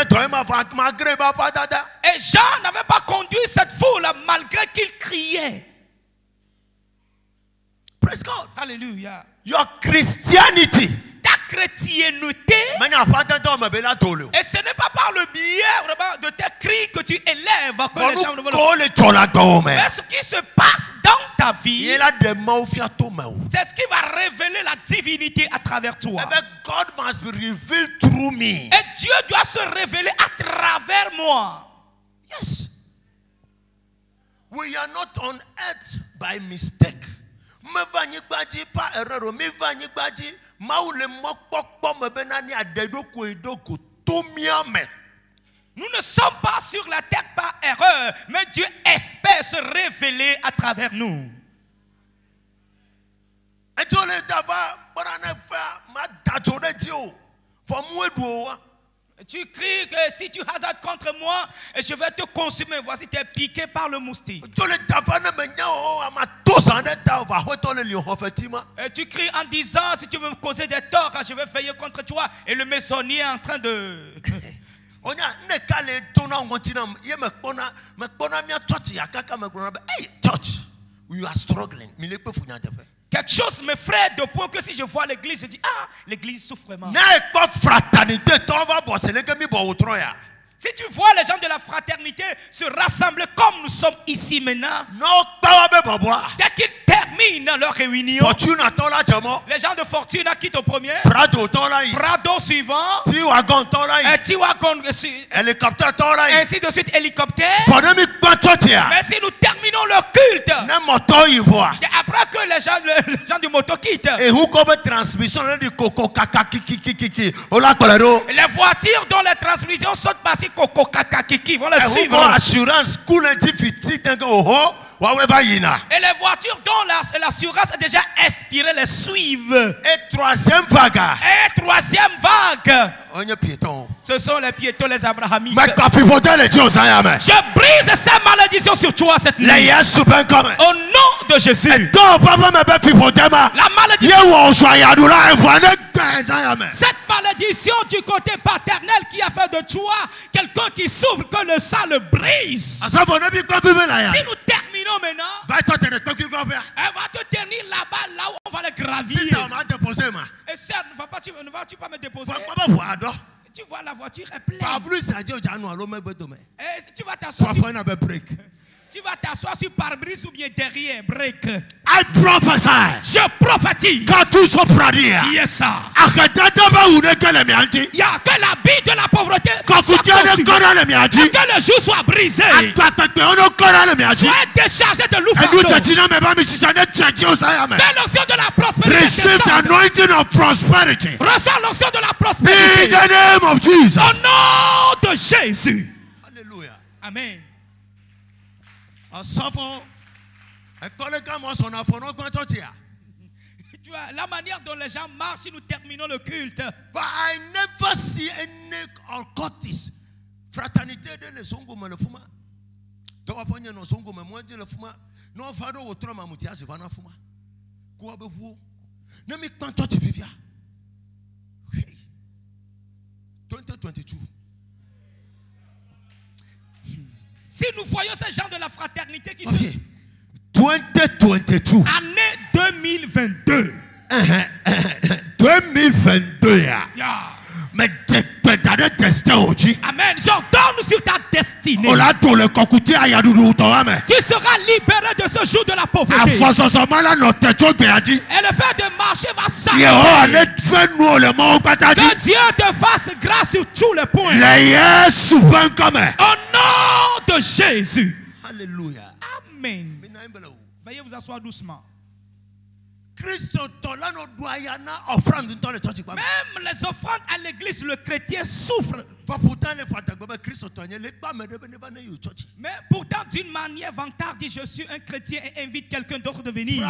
Speaker 1: Et Jean n'avait pas conduit cette foule malgré qu'il criait.
Speaker 2: Praise God.
Speaker 1: Alléluia.
Speaker 2: Your Christianity.
Speaker 1: Ta chrétienté. Et ce n'est pas par le biais vraiment de tes cris que tu élèves que les gens ne veulent. Mais ce qui se passe dans ta vie, c'est ce qui va révéler la divinité à travers toi.
Speaker 2: God must be revealed through me.
Speaker 1: Et Dieu doit se révéler à travers moi.
Speaker 2: Yes. We are not on earth by mistake.
Speaker 1: Nous ne sommes pas sur la terre par erreur, mais Dieu espère se révéler à travers nous. Tu cries que si tu hasardes contre moi, je vais te consumer. Voici, tu es piqué par le moustique. Et tu cries en disant, si tu veux me causer des torts, je vais veiller contre toi. Et le maçonnier est en train de...
Speaker 2: Hey, church, we are struggling.
Speaker 1: Quelque chose m'effraie de point que si je vois l'église, je dis, ah, l'église souffre vraiment. Si tu vois les gens de la fraternité se rassembler comme nous sommes ici maintenant, dès qu'ils terminent leur réunion, les gens de fortune quittent au premier, Prado suivant, T-Wagon, ainsi de suite, hélicoptère. Mais si nous terminons le culte, après que les gens du moto quittent, les voitures dont les transmissions sont passées, vont la suivre. Et les voitures dont l'assurance est déjà expirée les suivent.
Speaker 2: Et troisième vague.
Speaker 1: Ce sont les piétons, les abrahamites. Je brise ces malédictions sur toi cette nuit. Au nom de Jésus. La malédiction. Cette malédiction du côté paternel qui a fait de toi quelqu'un qui souffre, que le sang le brise. Si nous terminons maintenant, elle va te tenir là-bas, là où on va le gravir. Et certes, ne vas-tu pas me déposer? Tu vois, la voiture est pleine. Et si tu vas t'asseoir sur... Tu vas t'asseoir sur pare-brise ou bien derrière, break.
Speaker 2: I prophesy.
Speaker 1: Je prophétise. Yes, sir. Il y a que l'habit de la pauvreté soit conçu. Que le jour soit brisé. Sois déchargé de l'ouverture. Que l'onction de la prospérité.
Speaker 2: Receive the anointing of prosperity.
Speaker 1: Reçois l'onction de la prospérité.
Speaker 2: In the name of Jesus.
Speaker 1: Au nom de Jésus.
Speaker 2: Alléluia.
Speaker 1: Amen. Tu vois, la manière dont les gens marchent si nous terminons le culte.
Speaker 2: But I never see any occultist. Fraternité de le songo me le fuma. Toi ponye no songo me moi le fuma. No fado wo tro mamuti asifana fuma. Ko abewu. Na mi kan church vivia. 2022.
Speaker 1: Si nous voyons ces gens de la fraternité qui sont
Speaker 2: 2022.
Speaker 1: Année 2022.
Speaker 2: 2022. Yeah. Mais
Speaker 1: amen. J'ordonne sur ta destinée.
Speaker 2: Tu
Speaker 1: seras libéré de ce jour de la pauvreté. Et le fait de marcher va s'arrêter. Que Dieu te fasse grâce sur tous les points. Au nom de Jésus.
Speaker 2: Alléluia.
Speaker 1: Amen. Veuillez vous asseoir doucement. Même les offrandes à l'église, le chrétien souffre. Mais pourtant, d'une manière vantarde, dit je suis un chrétien et invite quelqu'un d'autre de venir.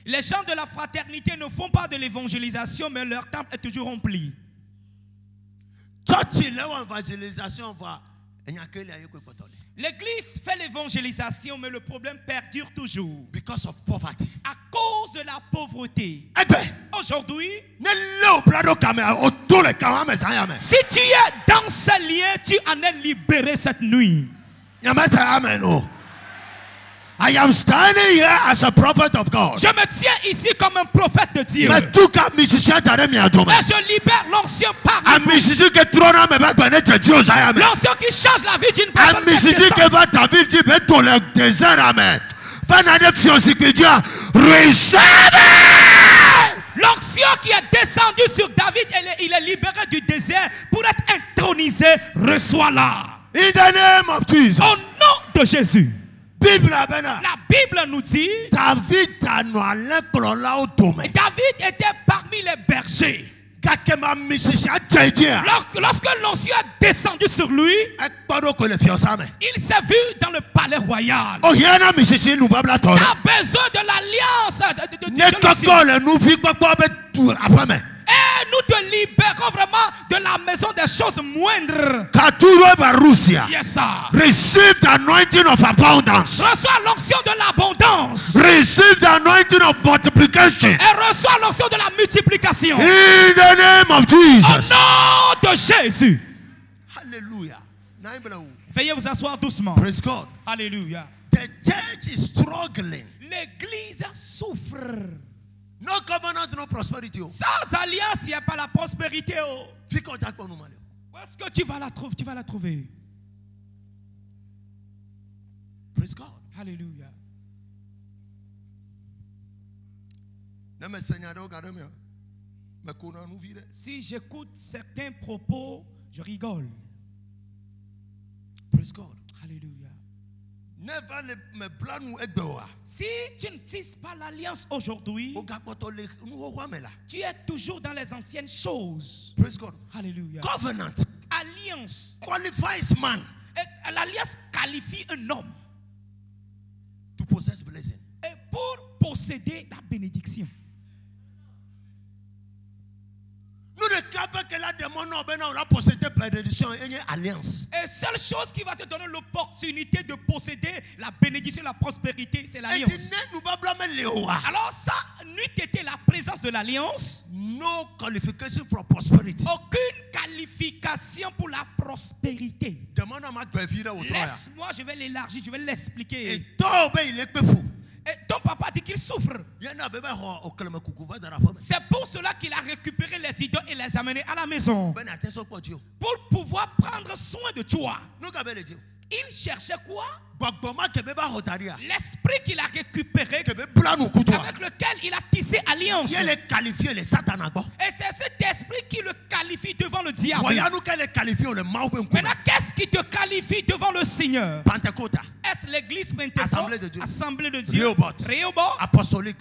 Speaker 1: Les gens de la fraternité ne font pas de l'évangélisation, mais leur temple est toujours rempli. L'église fait l'évangélisation, mais le problème perdure toujours.
Speaker 2: Because of poverty.
Speaker 1: À cause de la pauvreté. Aujourd'hui, si tu es dans ces liens, tu en es libéré cette nuit.
Speaker 2: I am standing here as a prophet of God.
Speaker 1: Je me tiens ici comme un prophète de Dieu.
Speaker 2: Mais tout cas,
Speaker 1: et je libère l'ancien parmi vous. L'ancien qui change la vie d'une personne. L'ancien qui est descendu sur David, il est libéré du désert pour être intronisé. Reçois-la.
Speaker 2: In the name of Jesus.
Speaker 1: Au nom de Jésus.
Speaker 2: La
Speaker 1: Bible nous dit David était parmi les bergers. Lorsque l'ancien a descendu sur lui, il s'est vu dans le palais royal. Il a besoin de l'alliance de et nous te libérons vraiment de la maison des choses moindres. Yes, sir.
Speaker 2: Receive the anointing of abundance.
Speaker 1: Reçois l'onction de l'abondance.
Speaker 2: Receive the anointing of multiplication.
Speaker 1: Et reçois l'onction de la multiplication.
Speaker 2: In the name of Jesus.
Speaker 1: Au nom de Jésus.
Speaker 2: Hallelujah.
Speaker 1: Veuillez vous asseoir doucement.
Speaker 2: Praise God.
Speaker 1: Alléluia.
Speaker 2: The church is struggling.
Speaker 1: L'église souffre.
Speaker 2: No covenant, no prosperity.
Speaker 1: Sans alliance, il n'y a pas la prospérité. Où est-ce que tu vas la trouver? Tu vas la trouver.
Speaker 2: Praise God.
Speaker 1: Alléluia. Si j'écoute certains propos, je rigole.
Speaker 2: Praise God.
Speaker 1: Alléluia. Si tu ne tisses pas l'alliance aujourd'hui, tu es toujours dans les anciennes choses.
Speaker 2: Praise God.
Speaker 1: Alléluia.
Speaker 2: Covenant.
Speaker 1: Alliance.
Speaker 2: Qualifies man.
Speaker 1: L'alliance qualifie un homme
Speaker 2: to possess blessing.
Speaker 1: Et pour posséder la bénédiction.
Speaker 2: Nous ne capons que la démon a possédé bénédiction et une alliance.
Speaker 1: Et seule chose qui va te donner l'opportunité de posséder la bénédiction, la prospérité, c'est l'alliance. Alors ça, n'eût été la présence de l'alliance.
Speaker 2: No qualification for prosperity.
Speaker 1: Aucune qualification pour la prospérité. Laisse-moi, je vais l'élargir, je vais l'expliquer.
Speaker 2: Et toi, il est fou.
Speaker 1: Et ton papa dit qu'il souffre. C'est pour cela qu'il a récupéré les idoles et les amené à la maison. Pour pouvoir prendre soin de toi. Il cherchait quoi? L'esprit qu'il a récupéré, avec lequel il a tissé alliance. Et c'est cet esprit qui le qualifie devant le diable. Maintenant, qu'est-ce qui te qualifie devant le Seigneur? Est-ce l'église Pentecôte, Assemblée de Dieu, Rehoboth, apostolique,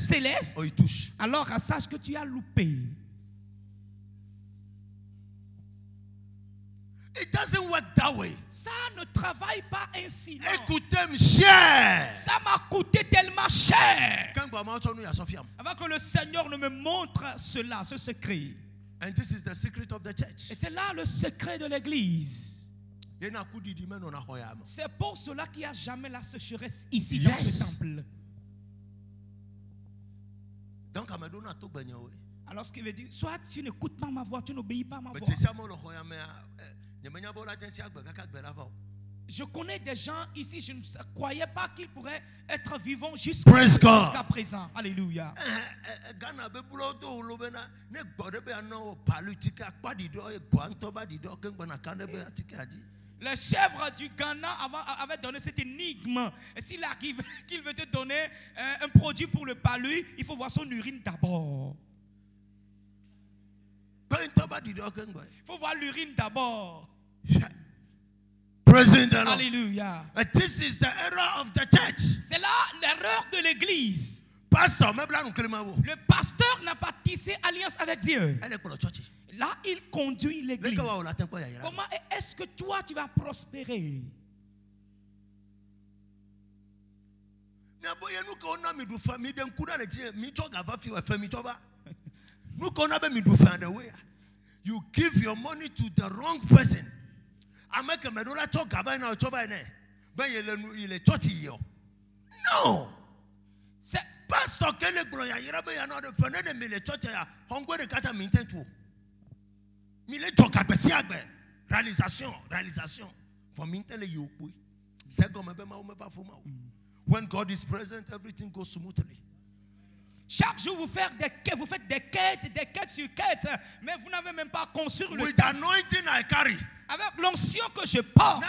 Speaker 1: céleste? Alors, sache que tu as loupé.
Speaker 2: It doesn't work that way.
Speaker 1: Ça ne travaille pas ainsi.
Speaker 2: Écoutez-moi, cher.
Speaker 1: Ça m'a coûté tellement cher. Avant que le Seigneur ne me montre cela, ce secret.
Speaker 2: And this is the secret of the church.
Speaker 1: Et c'est là le secret de l'église. C'est pour cela qu'il n'y a jamais la sécheresse ici dans ce temple. Alors ce qui veut dire, soit tu n'écoutes pas ma voix, tu n'obéis pas à ma voix. Je connais des gens ici, je ne croyais pas qu'ils pourraient être vivants jusqu'à présent. Alléluia. Le chèvre du Ghana avait donné cette énigme. Et s'il arrive qu'il veut te donner un produit pour le palu, il faut voir son urine d'abord. Il faut voir l'urine d'abord. Alléluia.
Speaker 2: This is the error of the church.
Speaker 1: C'est là l'erreur de l'église.
Speaker 2: Pastor,
Speaker 1: le pasteur n'a pas tissé alliance avec Dieu. Là, il conduit l'église. Comment est-ce que toi, tu vas prospérer?
Speaker 2: You give your money to the wrong person. No. Pastor réalisation. When God is present, everything goes smoothly.
Speaker 1: Chaque jour, vous faites des quêtes sur quêtes, mais vous n'avez même pas conçu le
Speaker 2: With anointing I carry.
Speaker 1: Avec l'onction que je porte.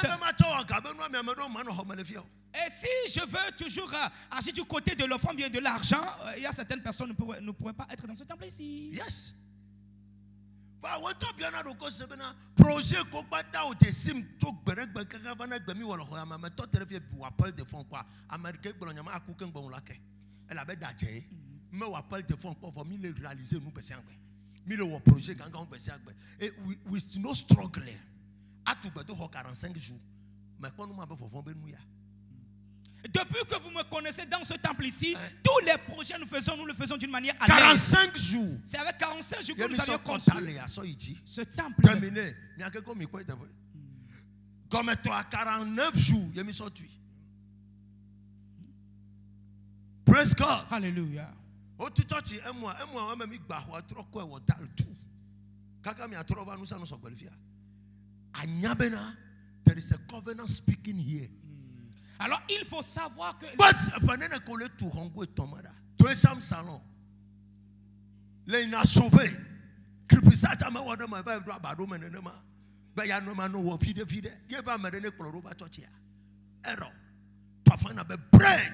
Speaker 1: Et si je veux toujours agir du côté de l'offrande bien de l'argent, il y a certaines personnes qui ne pourraient pas être dans ce temple ici.
Speaker 2: Yes. Projet mais on appelle des fonds pour les réaliser nous personnes mais le projet quand on et we no struggle à tout beto 45 jours mais quand nous m'avons fait
Speaker 1: depuis que vous me connaissez dans ce temple ici, tous les projets nous le faisons d'une manière à
Speaker 2: 45 jours.
Speaker 1: C'est avec 45 jours que nous avions construit ce temple.
Speaker 2: Terminé. Il y a quelqu'un qui me dit comme toi 49 jours, il y a mis sorti. Praise God.
Speaker 1: Hallelujah.
Speaker 2: Oh, tu touches un mois, on m'a mis bahwa trop quoi ou tal tout. Kaka mi atro va nous ça nous so qualifier. Anyabena, there is a covenant speaking here.
Speaker 1: Alors il faut savoir que
Speaker 2: panene kole tout hongo et tomada. Toi sam salon. Les na sauvé. Kripisa chama wada ma va do abado menenema. Ba ya no ma no wo fide. Ye ba merene kloro ba touch ya. Error. Parfois na be pray.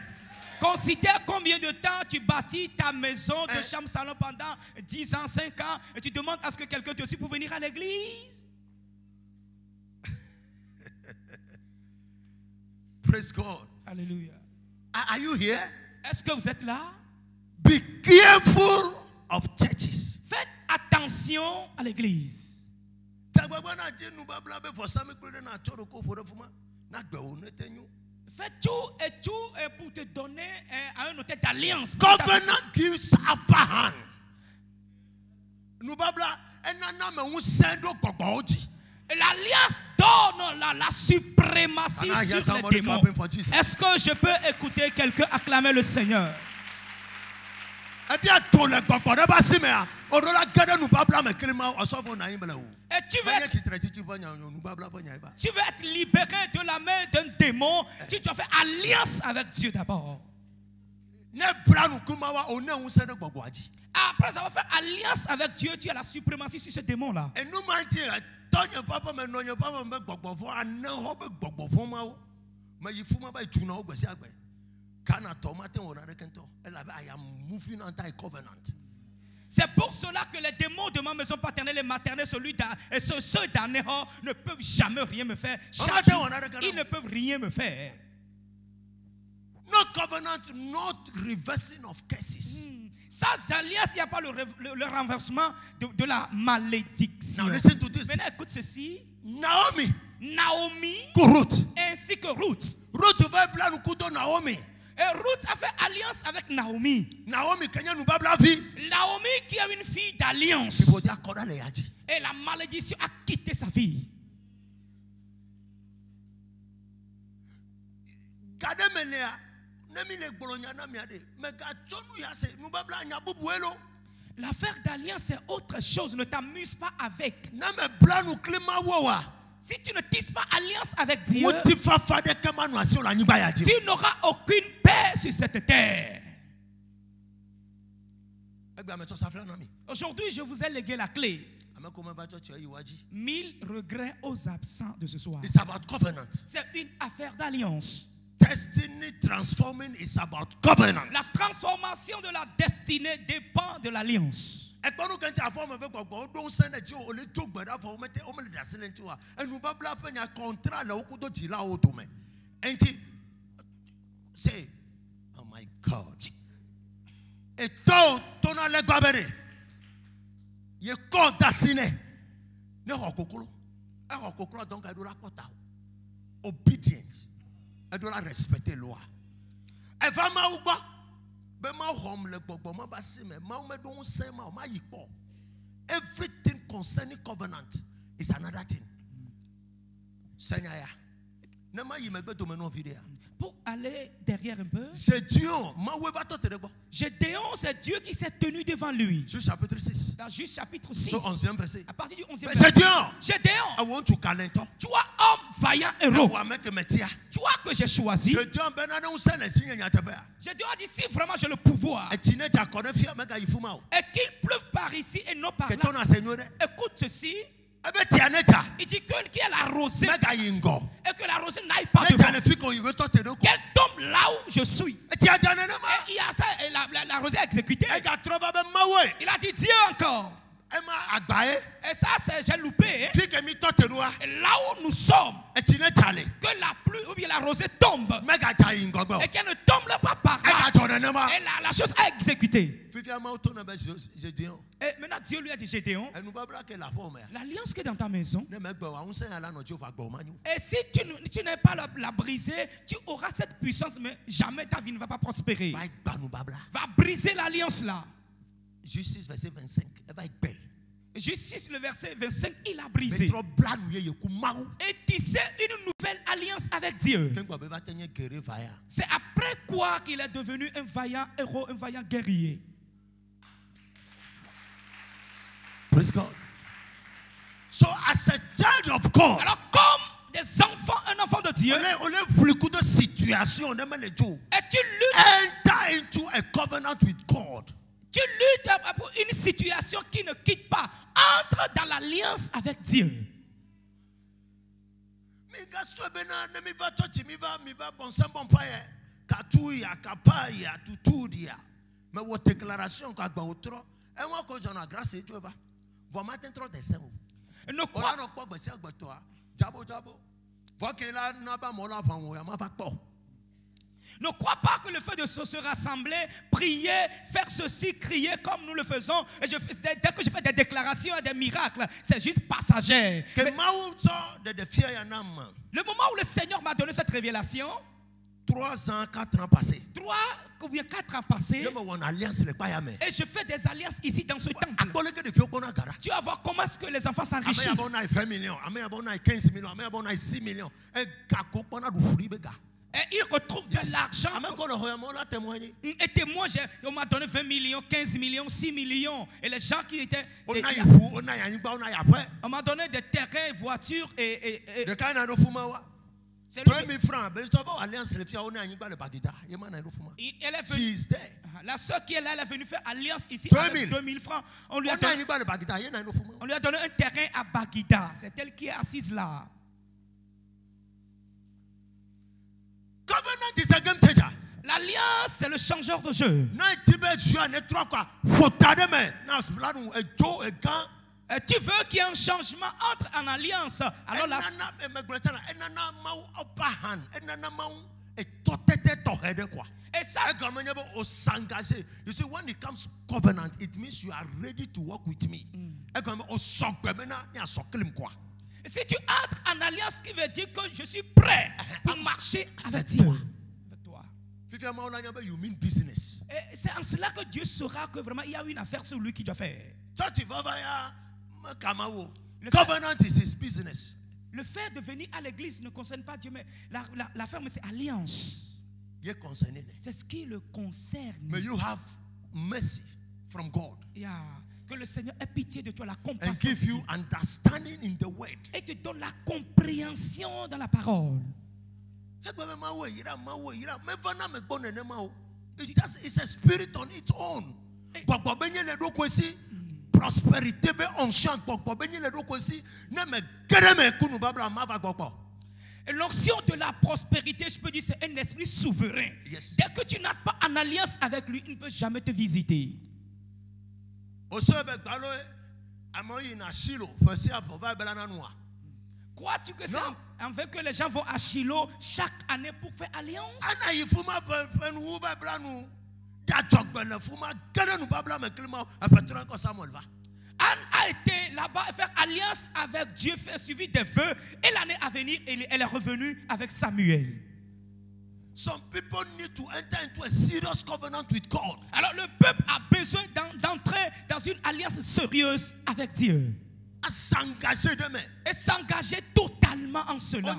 Speaker 1: Considère combien de temps tu bâtis ta maison de chambre salon pendant 10 ans, 5 ans et tu demandes à ce que quelqu'un te aussi pour venir à l'église.
Speaker 2: Praise God.
Speaker 1: Alléluia.
Speaker 2: Are you here?
Speaker 1: Est-ce que vous êtes là?
Speaker 2: Be careful of churches.
Speaker 1: Faites attention à l'église. Fais tout pour te donner à un hôtel d'alliance.
Speaker 2: Covenant gives upper hand.
Speaker 1: L'alliance donne la suprématie sur les démons. Est-ce que je peux écouter quelqu'un acclamer le Seigneur? Et tu veux être libéré de la main d'un démon, tu dois faire alliance avec Dieu d'abord. Après avoir fait alliance avec Dieu, tu as la suprématie sur ce démon-là.
Speaker 2: I am moving under a covenant.
Speaker 1: C'est pour cela que les démons de ma maison paternelle et maternelle, ceux d'Aného, ne peuvent jamais rien me faire. Chaque jour, ils ne peuvent rien me faire.
Speaker 2: No covenant, not reversing of cases.
Speaker 1: Sans alliance, il n'y a pas le renversement de la malédiction.
Speaker 2: Now listen to this.
Speaker 1: Maintenant, écoute ceci.
Speaker 2: Naomi
Speaker 1: Ruth, ainsi que Ruth.
Speaker 2: Ruth va plan Naomi.
Speaker 1: Et Ruth a fait alliance avec Naomi.
Speaker 2: Naomi qui
Speaker 1: a une fille d'alliance. Et la malédiction a quitté sa vie. L'affaire d'alliance c'est autre chose. Ne t'amuse pas avec. Si tu ne tisses pas alliance avec Dieu, tu n'auras aucune paix sur cette terre. Aujourd'hui, je vous ai légué la clé. 1000 regrets aux absents de ce soir. C'est une affaire d'alliance.
Speaker 2: Destiny transforming is about covenant.
Speaker 1: La transformation de la destinée dépend de l'alliance.
Speaker 2: Say, oh my God. Et ton ale gbabere. Ye ko dasine. Ne hokokolo. E hokokolo donc adola kota. Obedience. Adola respecter loi. E va ma ugba. Be ma hom le gbogbo ma ba si me. Ma me don se ma yipo. Everything concerning covenant is another thing. Senyaya.
Speaker 1: Pour aller derrière un peu. Gédéon, c'est Dieu qui s'est tenu devant lui.
Speaker 2: Juge chapitre 6.
Speaker 1: Dans Juge chapitre 6.
Speaker 2: Verset.
Speaker 1: À partir du 11e verset.
Speaker 2: Gédéon.
Speaker 1: Tu vois, homme vaillant héros. Tu vois que j'ai choisi. Gédéon a dit si vraiment j'ai le pouvoir. Et qu'il pleuve par ici et non par là. Écoute ceci. Il dit qu'il y a la rosée et que la rosée n'aille pas devant. Qu'elle tombe là où je suis. Et il y a ça, et la rosée exécutée. Il a dit Dieu encore. Et ça, j'ai loupé. Et là où nous sommes, que la pluie ou bien la rosée tombe. Et qu'elle ne tombe pas par là. Et la chose a exécuté. Et maintenant Dieu lui a dit Gédéon, l'alliance qui est dans ta maison, et si tu n'es pas la briser, tu auras cette puissance, mais jamais ta vie ne va pas prospérer. Va briser l'alliance là.
Speaker 2: Justice verset 25.
Speaker 1: Justice le verset 25, il a brisé. Et tissé une nouvelle alliance avec Dieu. C'est après quoi qu'il est devenu un vaillant héros, un vaillant guerrier.
Speaker 2: Praise God. So as a child of God.
Speaker 1: Alors comme des enfants, un enfant de Dieu.
Speaker 2: On est beaucoup de situations. Et
Speaker 1: tu luttes.
Speaker 2: Enter into a covenant with God.
Speaker 1: Tu luttes pour une situation qui ne quitte pas. Entre dans l'alliance avec Dieu. Ne crois pas que le fait de se rassembler, prier, faire ceci, crier comme nous le faisons, et dès que je fais des déclarations et des miracles, c'est juste passager. Le moment où le Seigneur m'a donné cette révélation,
Speaker 2: 3 ans, 4 ans passés.
Speaker 1: 3 ou bien 4 ans passés. Et je fais des alliances ici dans ce temple. Tu vas voir comment est-ce que les enfants s'enrichissent.
Speaker 2: 20 millions, 15 millions, 6 millions.
Speaker 1: Et ils retrouvent de l'argent. Et témoin, on m'a donné 20 millions, 15 millions, 6 millions. Et les gens qui étaient... On m'a donné des terrains, voitures et...
Speaker 2: C'est 2000 francs.
Speaker 1: La soeur qui est là, elle est venue faire alliance ici avec 2000 francs. On lui a donné un terrain à Bagida. C'est elle qui est assise là. L'alliance, c'est le changeur de jeu. Tu veux qu'il y ait un changement entre en alliance. Alors là, et ça,
Speaker 2: you see, when it comes covenant, it means you are ready to work with me.
Speaker 1: Si tu entres en alliance, qui veut dire que je suis prêt pour marcher avec toi.
Speaker 2: You mean business.
Speaker 1: Et c'est en cela que Dieu saura que vraiment il y a une affaire sur lui qui doit faire.
Speaker 2: Covenant is his business.
Speaker 1: Le fait de venir à l'église ne concerne pas Dieu, mais l'affaire, c'est alliance. C'est ce qui le concerne.
Speaker 2: May you have mercy from God.
Speaker 1: Yeah. Que le Seigneur ait pitié de toi, la compassion.
Speaker 2: And give you understanding in the word.
Speaker 1: Et te donne la compréhension dans la parole.
Speaker 2: It's a spirit on its own. Prospérité,
Speaker 1: et l'onction de la prospérité, je peux dire, c'est un esprit souverain.
Speaker 2: Yes.
Speaker 1: Dès que tu n'as pas en alliance avec lui, il ne peut jamais te visiter. Crois-tu que c'est en fait que les gens vont à Shiloh chaque année pour faire alliance? Anne a été là-bas faire alliance avec Dieu, faire suivi des vœux, et l'année à venir, elle est revenue avec Samuel.
Speaker 2: Some people need to enter into a serious covenant with God.
Speaker 1: Alors le peuple a besoin d'entrer dans une alliance sérieuse avec Dieu.
Speaker 2: À s'engager demain.
Speaker 1: Et s'engager totalement. également en cela.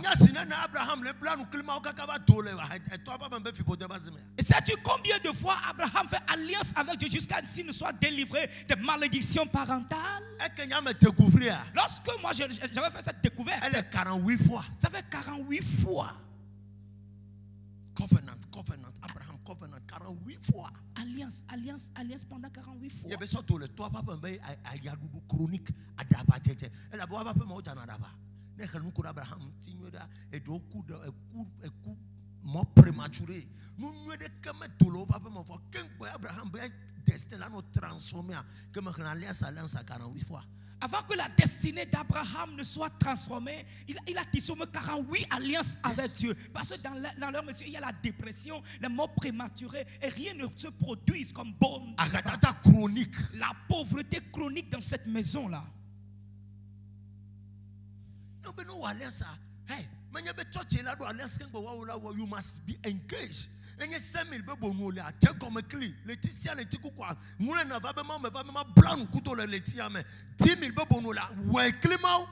Speaker 1: Et sais-tu combien de fois Abraham fait alliance avec Dieu jusqu'à ce qu'il ne soit délivré des malédictions parentales? Lorsque moi j'avais fait cette découverte,
Speaker 2: elle est 48 fois.
Speaker 1: Ça fait 48 fois.
Speaker 2: Covenant, Abraham, covenant, 48 fois.
Speaker 1: Alliance pendant 48 fois.
Speaker 2: Il y a besoin de le toi papa a yadudu chronique adaba jeje. Elle a besoin papa mo jana adaba. Ne khanu ko Abraham tinyoda e do coup mo prématuré. Nous de comme tolo papa mo fo ken Abraham be destin là nous transformer que me alliance à 48 fois.
Speaker 1: Avant que la destinée d'Abraham ne soit transformée, il a tissé 48 alliances avec Dieu. Parce que dans leur monsieur, il y a la dépression, les morts prématurés, et rien ne se produit comme bon. La pauvreté chronique dans cette maison-là.
Speaker 2: You must be engaged. Et les 5000 bébons là, tiens comme clé. Laetitia, les petits quoi? Nous ne va pas blanc couteau le Laetitia mais 10 000 bébons là. Ouais, climat.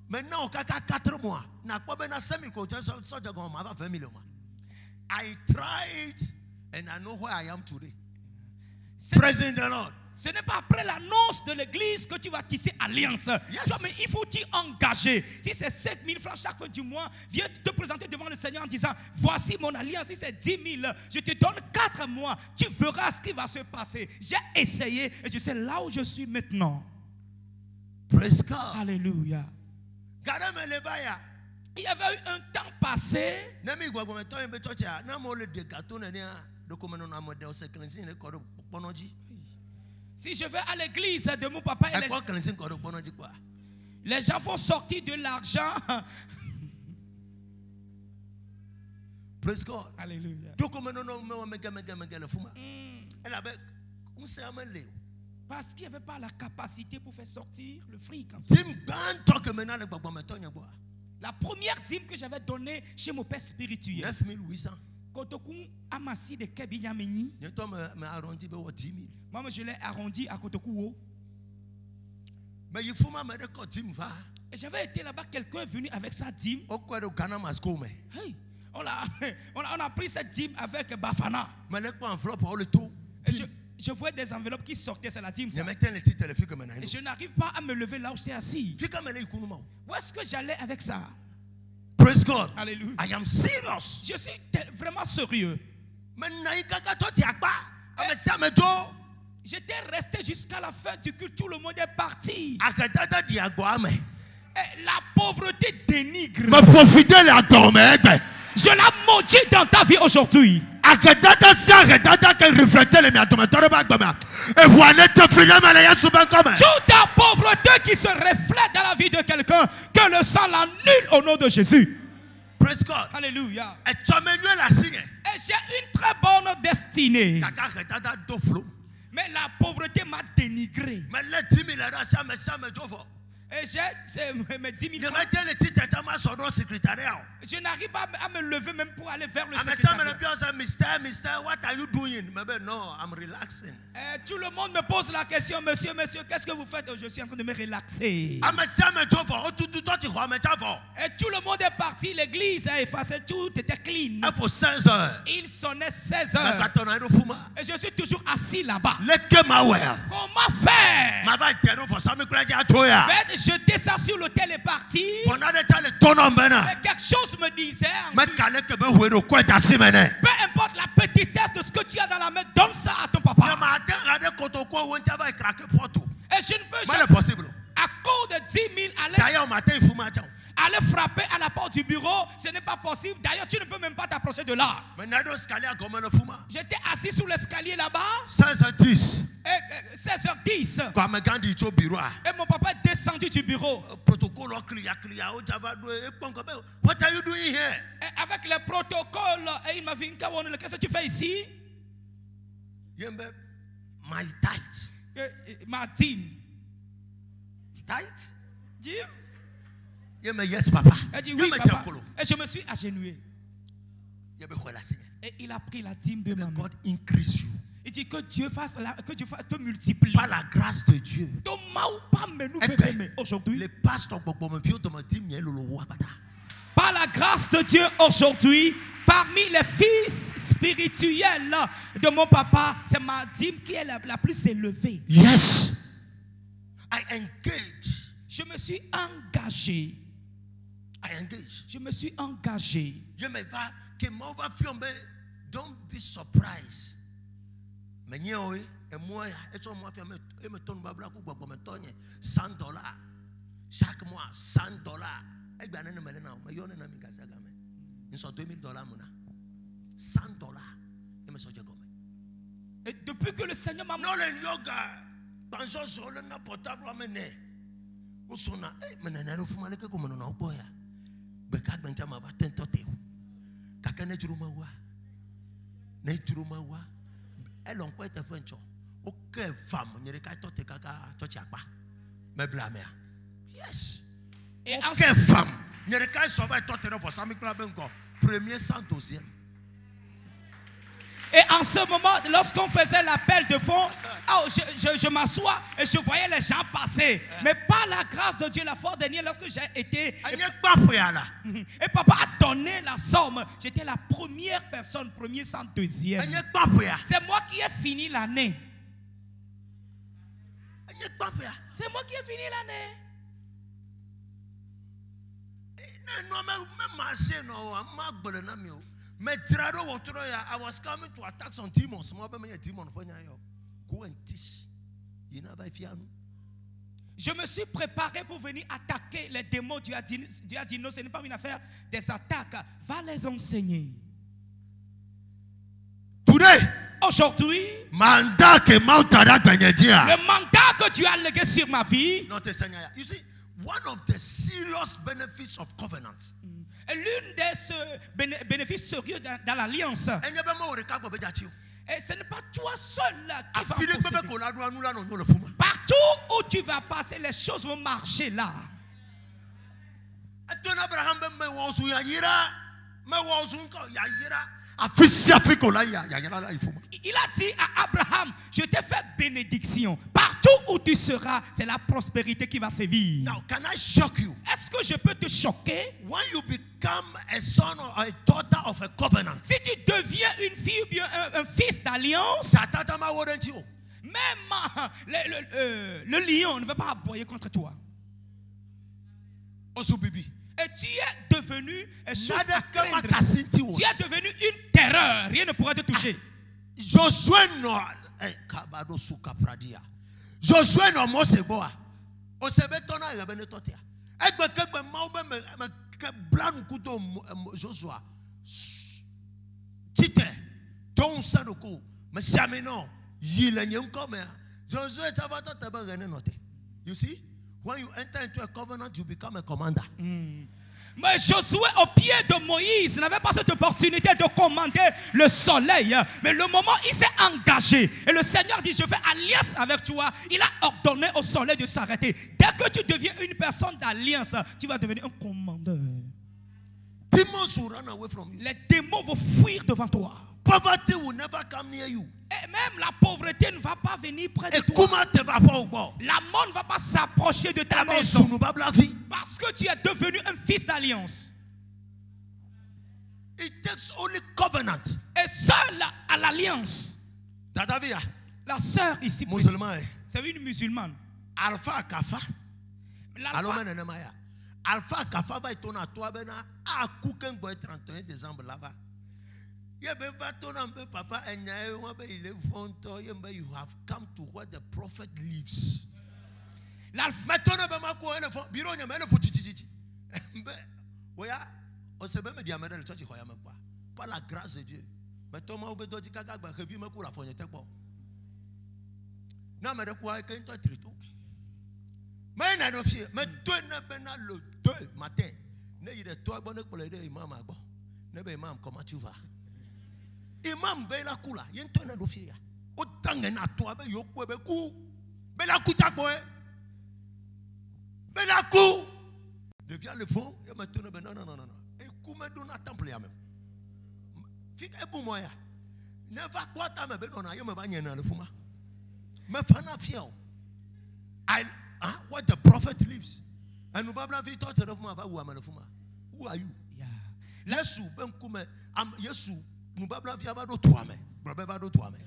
Speaker 2: Maintenant, on a 4 mois. N'a pas ben 5000 côtés. Ça de gomme avant 20 000 mois. I tried and I know where I am today. Praising the Lord.
Speaker 1: Ce n'est pas après l'annonce de l'église que tu vas tisser alliance. Yes. Toi, mais il faut t'y engager. Si c'est 5 000 francs chaque fin du mois, viens te présenter devant le Seigneur en disant, voici mon alliance. Si c'est 10 000, je te donne 4 mois. Tu verras ce qui va se passer. J'ai essayé et je sais là où je suis maintenant.
Speaker 2: Praise God.
Speaker 1: Alléluia. Il y avait eu un temps passé. Si je vais à l'église de mon papa et les gens font sortir de l'argent.
Speaker 2: Praise God.
Speaker 1: Alléluia. Parce qu'il n'y avait pas la capacité pour faire sortir le fric. La première dîme que j'avais donnée chez mon père spirituel.
Speaker 2: 9800.
Speaker 1: Kotoku amassi de Kebinyameni. Moi, je l'ai arrondi à Kotoku.
Speaker 2: Mais il faut m'amener quand dîme va.
Speaker 1: Et j'avais été là-bas, quelqu'un est venu avec sa dîme. Hey, on a pris cette dîme avec Bafana. Je vois des enveloppes qui sortaient, c'est la dîme. Et je n'arrive pas à me lever là où j'étais assis. Où est-ce que j'allais avec ça?
Speaker 2: Praise God.
Speaker 1: Alléluia.
Speaker 2: I am serious.
Speaker 1: Je suis vraiment sérieux. J'étais resté jusqu'à la fin du culte. Tout le monde est parti. Et la pauvreté dénigre. Je la maudis dans ta vie aujourd'hui.
Speaker 2: Toute
Speaker 1: ta pauvreté qui se reflète dans la vie de quelqu'un, que le sang l'annule au nom de Jésus.
Speaker 2: Praise God.
Speaker 1: Alléluia. Et j'ai une très bonne destinée. Mais la pauvreté m'a dénigré. Et j'ai mes 10 000 francs. Je n'arrive pas à me lever même pour aller vers le secrétariat.
Speaker 2: Mister, what are you doing? No, I'm relaxing.
Speaker 1: Tout le monde me pose la question, monsieur, qu'est-ce que vous faites? Je suis en train de me relaxer. Et tout le monde est parti, l'église a effacé, tout était clean. Il sonnait 16 heures. Et je suis toujours assis là-bas. Comment faire? Jeter ça sur l'autel est parti. Mais quelque chose me disait. Peu importe la petitesse de ce que tu as dans la main, donne ça à ton papa. Et je ne peux jamais, à cause de 10 000, aller frapper à la porte du bureau, ce n'est pas possible. D'ailleurs, tu ne peux même pas t'approcher de là. J'étais assis sous l'escalier là-bas.
Speaker 2: 16h10.
Speaker 1: 16h10. Et mon papa est descendu du bureau.
Speaker 2: What are you doing here?
Speaker 1: Et avec les protocoles, et il m'a dit, qu'est-ce que tu fais ici?
Speaker 2: My tithe.
Speaker 1: Ma dîme.
Speaker 2: Tithe?
Speaker 1: Dîme?
Speaker 2: Yes, papa.
Speaker 1: Elle dit oui, papa. Et je me suis agenouillé. Et il a pris la dîme de ma main.
Speaker 2: God increase you.
Speaker 1: Il dit que Dieu fasse te multiplier.
Speaker 2: Par la grâce de Dieu.
Speaker 1: Aujourd'hui,
Speaker 2: Les pasteurs
Speaker 1: Par la grâce de Dieu aujourd'hui, parmi les fils spirituels de mon papa, c'est ma dîme qui est la plus élevée.
Speaker 2: Yes. I engage.
Speaker 1: Je me suis engagé.
Speaker 2: I engage.
Speaker 1: Je me suis engagé.
Speaker 2: Don't be surprised. $100 chaque mois, $100.
Speaker 1: Et depuis que le Seigneur m'a
Speaker 2: yes. Et aucune femme premier, 112e.
Speaker 1: Et en ce moment, lorsqu'on faisait l'appel de fond, je m'assois et je voyais les gens passer. Mais par la grâce de Dieu, la fois dernière, lorsque j'ai été... Et papa a donné la somme. J'étais la première personne, premier 102e. C'est moi qui ai fini l'année. C'est moi qui ai fini l'année.
Speaker 2: I was coming to attack some demons. Go and teach.
Speaker 1: Je me suis préparé pour venir attaquer les démons. Dieu a dit non, ce n'est pas une affaire des attaques. Va les enseigner.
Speaker 2: Today,
Speaker 1: aujourd'hui,
Speaker 2: le mandat
Speaker 1: que tu as légué sur ma vie.
Speaker 2: You see, one of the serious benefits of covenant.
Speaker 1: L'une des bénéfices sérieux dans l'alliance. Et ce n'est pas toi seul qui va posséder. Partout où tu vas passer, les choses vont marcher là. Il a dit à Abraham, je t'ai fait bénédiction. Partout où tu seras, c'est la prospérité qui va sévir.
Speaker 2: Now, can I shock you?
Speaker 1: Est-ce que je peux te choquer?
Speaker 2: When you become a son or a daughter of a covenant,
Speaker 1: si tu deviens une fille ou bien un fils d'alliance, même le lion ne va pas aboyer contre toi. Et tu es devenu chose à craindre. Tu es devenu une terreur. Rien ne pourra te toucher.
Speaker 2: Josué no Moseboa. Osebetona yabene totia. Egbe maube me blan kudo Joshua. Tite don sanuku me shamino yile nyenkome. Josué tabata tabagene note. You see? When you enter into a covenant, you become a commander.
Speaker 1: Mais Josué, au pied de Moïse, n'avait pas cette opportunité de commander le soleil. Mais le moment il s'est engagé, et le Seigneur dit, je fais alliance avec toi. Il a ordonné au soleil de s'arrêter. Dès que tu deviens une personne d'alliance, tu vas devenir un commandeur.
Speaker 2: Demons will run away from you.
Speaker 1: Les démons vont fuir devant toi.
Speaker 2: Poverty will never come near you.
Speaker 1: Et même la pauvreté ne va pas venir près de toi. La mort ne va pas s'approcher de ta maison. Parce que tu es devenu un fils d'alliance.
Speaker 2: It takes only covenant.
Speaker 1: Et seul à l'alliance. La sœur ici, c'est une musulmane.
Speaker 2: Alpha Kafa. Alpha Kafa va être à toi, à Kouken 31 décembre là-bas. You have come to where the prophet lives. Par la grâce de Dieu. Imam bela kula yento na dofia o tange na to abe yokwe be ku bela ku takbo bela ku devient le fond et maintenant non et ku me do na temple ya me fi e bu moya never kwata me be no na yo me ba nyana le fuma me fana fiel what the prophet lives and no babla fi to te fuma ba wu amale fuma. Who are you? Yesu ben kume am Yesu nous babla via ba do toi me. Brobe ba do toi me.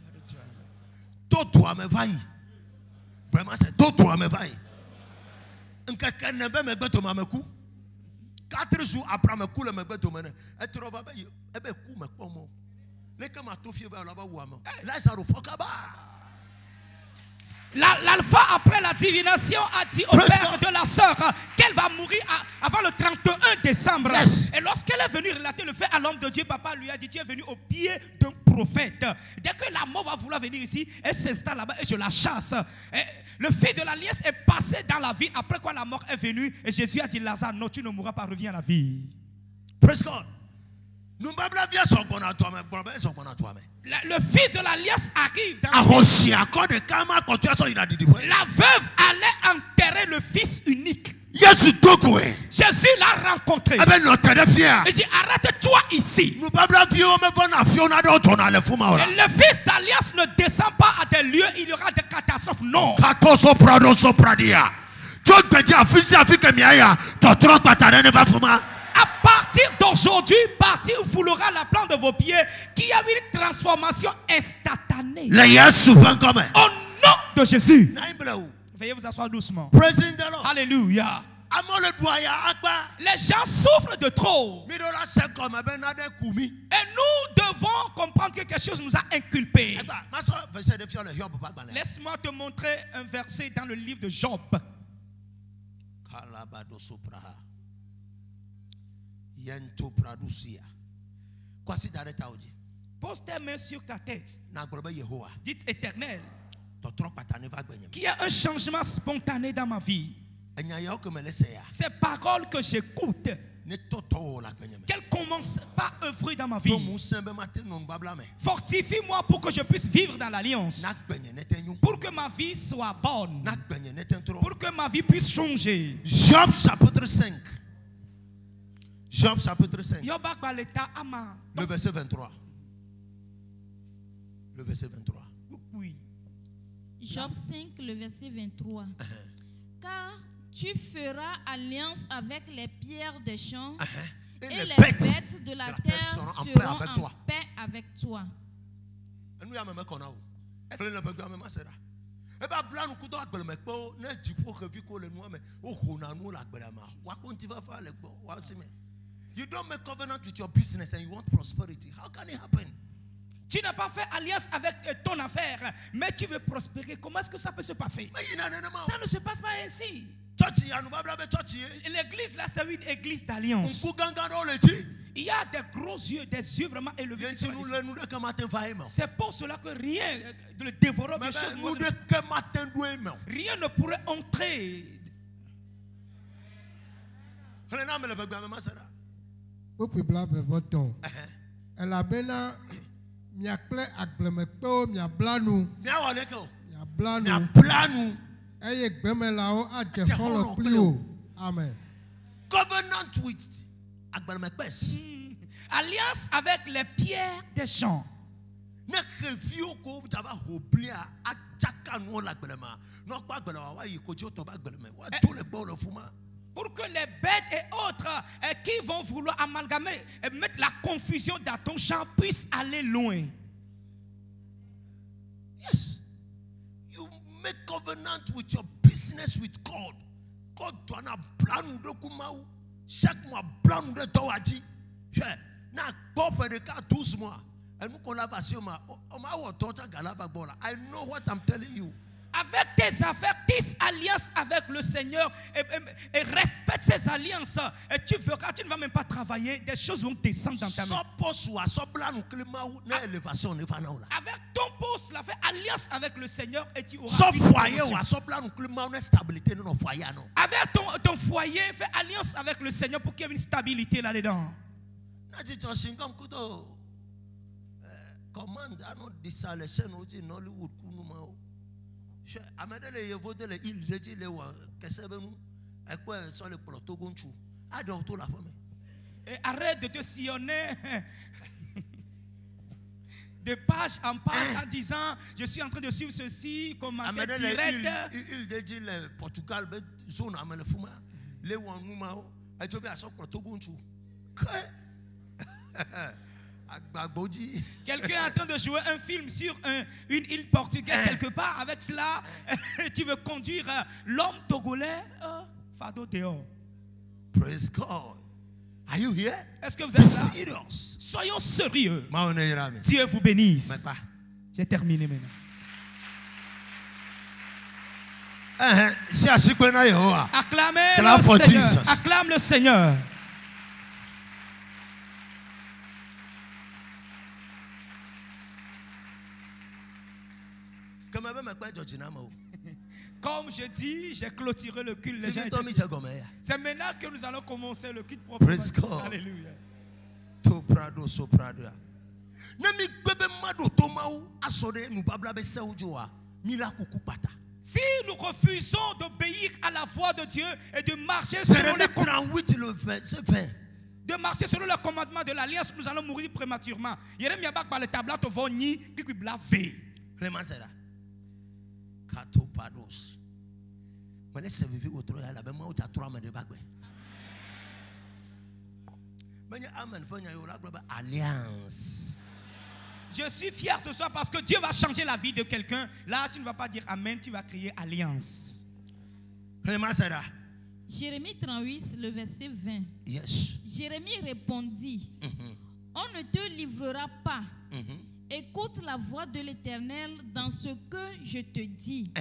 Speaker 2: To toi me vai. Vraiment c'est to toi me vai. Nka kan be me gbeto ma meku. 4 jours après me coule me gbeto me. E tro va be e be ku me pomo. Le kama to fie ba la ba wo am. Lazaro fokaba.
Speaker 1: L'alpha, après la divination, a dit au père de la sœur qu'elle va mourir avant le 31 décembre.
Speaker 2: Yes.
Speaker 1: Et lorsqu'elle est venue relater le fait à l'homme de Dieu, papa lui a dit, tu es venu au pied d'un prophète. Dès que la mort va vouloir venir ici, elle s'installe là-bas et je la chasse. Et le fils de l'alliance est passé dans la vie, après quoi la mort est venue. Et Jésus a dit, Lazare, non, tu ne mourras pas, reviens à la vie.
Speaker 2: Praise God. Le
Speaker 1: fils de l'alliance arrive dans la veuve allait enterrer le fils unique. Jésus l'a rencontré. Il dit, arrête-toi ici. Et le fils d'alliance ne descend pas à des lieux, il y aura des catastrophes. Non. À partir d'aujourd'hui, partir foulera la plante de vos pieds, qui a une transformation instantanée. Au nom de Jésus. Veuillez vous asseoir doucement. Alléluia. Les gens souffrent de trop. Et nous devons comprendre que quelque chose nous a inculpés. Laisse-moi te montrer un verset dans le livre de Job. Pose tes mains sur ta tête. Dites Éternel, qu'il y a un changement spontané dans ma vie. Ces paroles que j'écoute, qu'elles commencent pas à œuvrer dans ma vie. Fortifie-moi pour que je puisse vivre dans l'alliance. Pour que ma vie soit bonne. Pour que ma vie puisse changer.
Speaker 2: Job chapitre 5. Job chapitre 5. Le verset 23. Le verset 23.
Speaker 3: Oui. Job 5, le verset 23. Car tu feras alliance avec les pierres des champs et les bêtes de la terre seront en paix avec toi.
Speaker 2: You don't make covenant with your business and you want prosperity. How can it happen?
Speaker 1: Tu n'as pas fait alliance avec ton affaire, mais tu veux prospérer. Comment est-ce que ça peut se passer? Ça ne se passe pas ainsi. L'église là, c'est une église d'alliance. Il y a des gros yeux, des yeux vraiment élevés. C'est pour cela que rien de le dévorer, rien ne pourrait entrer.
Speaker 4: Elle a bena miakle aglemekpo miablanu miablanu eye gbemelawo ajefolo plio. Amen.
Speaker 2: Covenant with aglemekpes.
Speaker 1: Alliance avec les pierres des champs.
Speaker 2: Ne revio ko taba hoblia achakanu la gbelema. No pa gbelewa wa yi kojo to ba gbelema. Wa to le gbo le fuma.
Speaker 1: Pour que les bêtes et autres qui vont vouloir amalgamer et mettre la confusion dans ton champ puissent aller loin.
Speaker 2: Yes. You make covenant with your business with God. God doit na plan de kumau. Chaque mois plan de toaji. Na go for the car 12 mois. Et nous collaboration ma o tota galava bola. I know what I'm telling you.
Speaker 1: Avec tes affaires, tisse alliance avec le Seigneur et respecte ces alliances. Et tu verras, tu ne vas même pas travailler, des choses vont descendre dans ta main. Avec ton poste, la fait alliance avec le Seigneur et tu auras avec ton foyer, fais alliance avec le Seigneur pour qu'il y ait une stabilité là-dedans. Et arrête de te sillonner de page en page en disant je suis en train de suivre ceci comme ma tête directe. Quelqu'un est en train de jouer un film sur une île portugaise quelque part. Avec cela, tu veux conduire l'homme togolais fardeau dehors.
Speaker 2: Praise God. Are you here?
Speaker 1: Est-ce que vous êtes là?
Speaker 2: Serious.
Speaker 1: Soyons sérieux. Dieu vous bénisse. J'ai terminé maintenant. Acclamez le Seigneur. Acclame le Seigneur. Comme je dis, j'ai clôturé le culte. C'est maintenant que nous allons commencer le culte propre. Alléluia. Si nous refusons d'obéir à la voix de Dieu et de marcher selon le commandement de l'alliance, nous allons mourir prématurément.
Speaker 2: Alliance.
Speaker 1: Je suis fier ce soir parce que Dieu va changer la vie de quelqu'un. Là, tu ne vas pas dire Amen, tu vas crier Alliance.
Speaker 3: Jérémie 38, le verset 20.
Speaker 2: Yes.
Speaker 3: Jérémie répondit, on ne te livrera pas. Écoute la voix de l'Éternel dans ce que je te dis.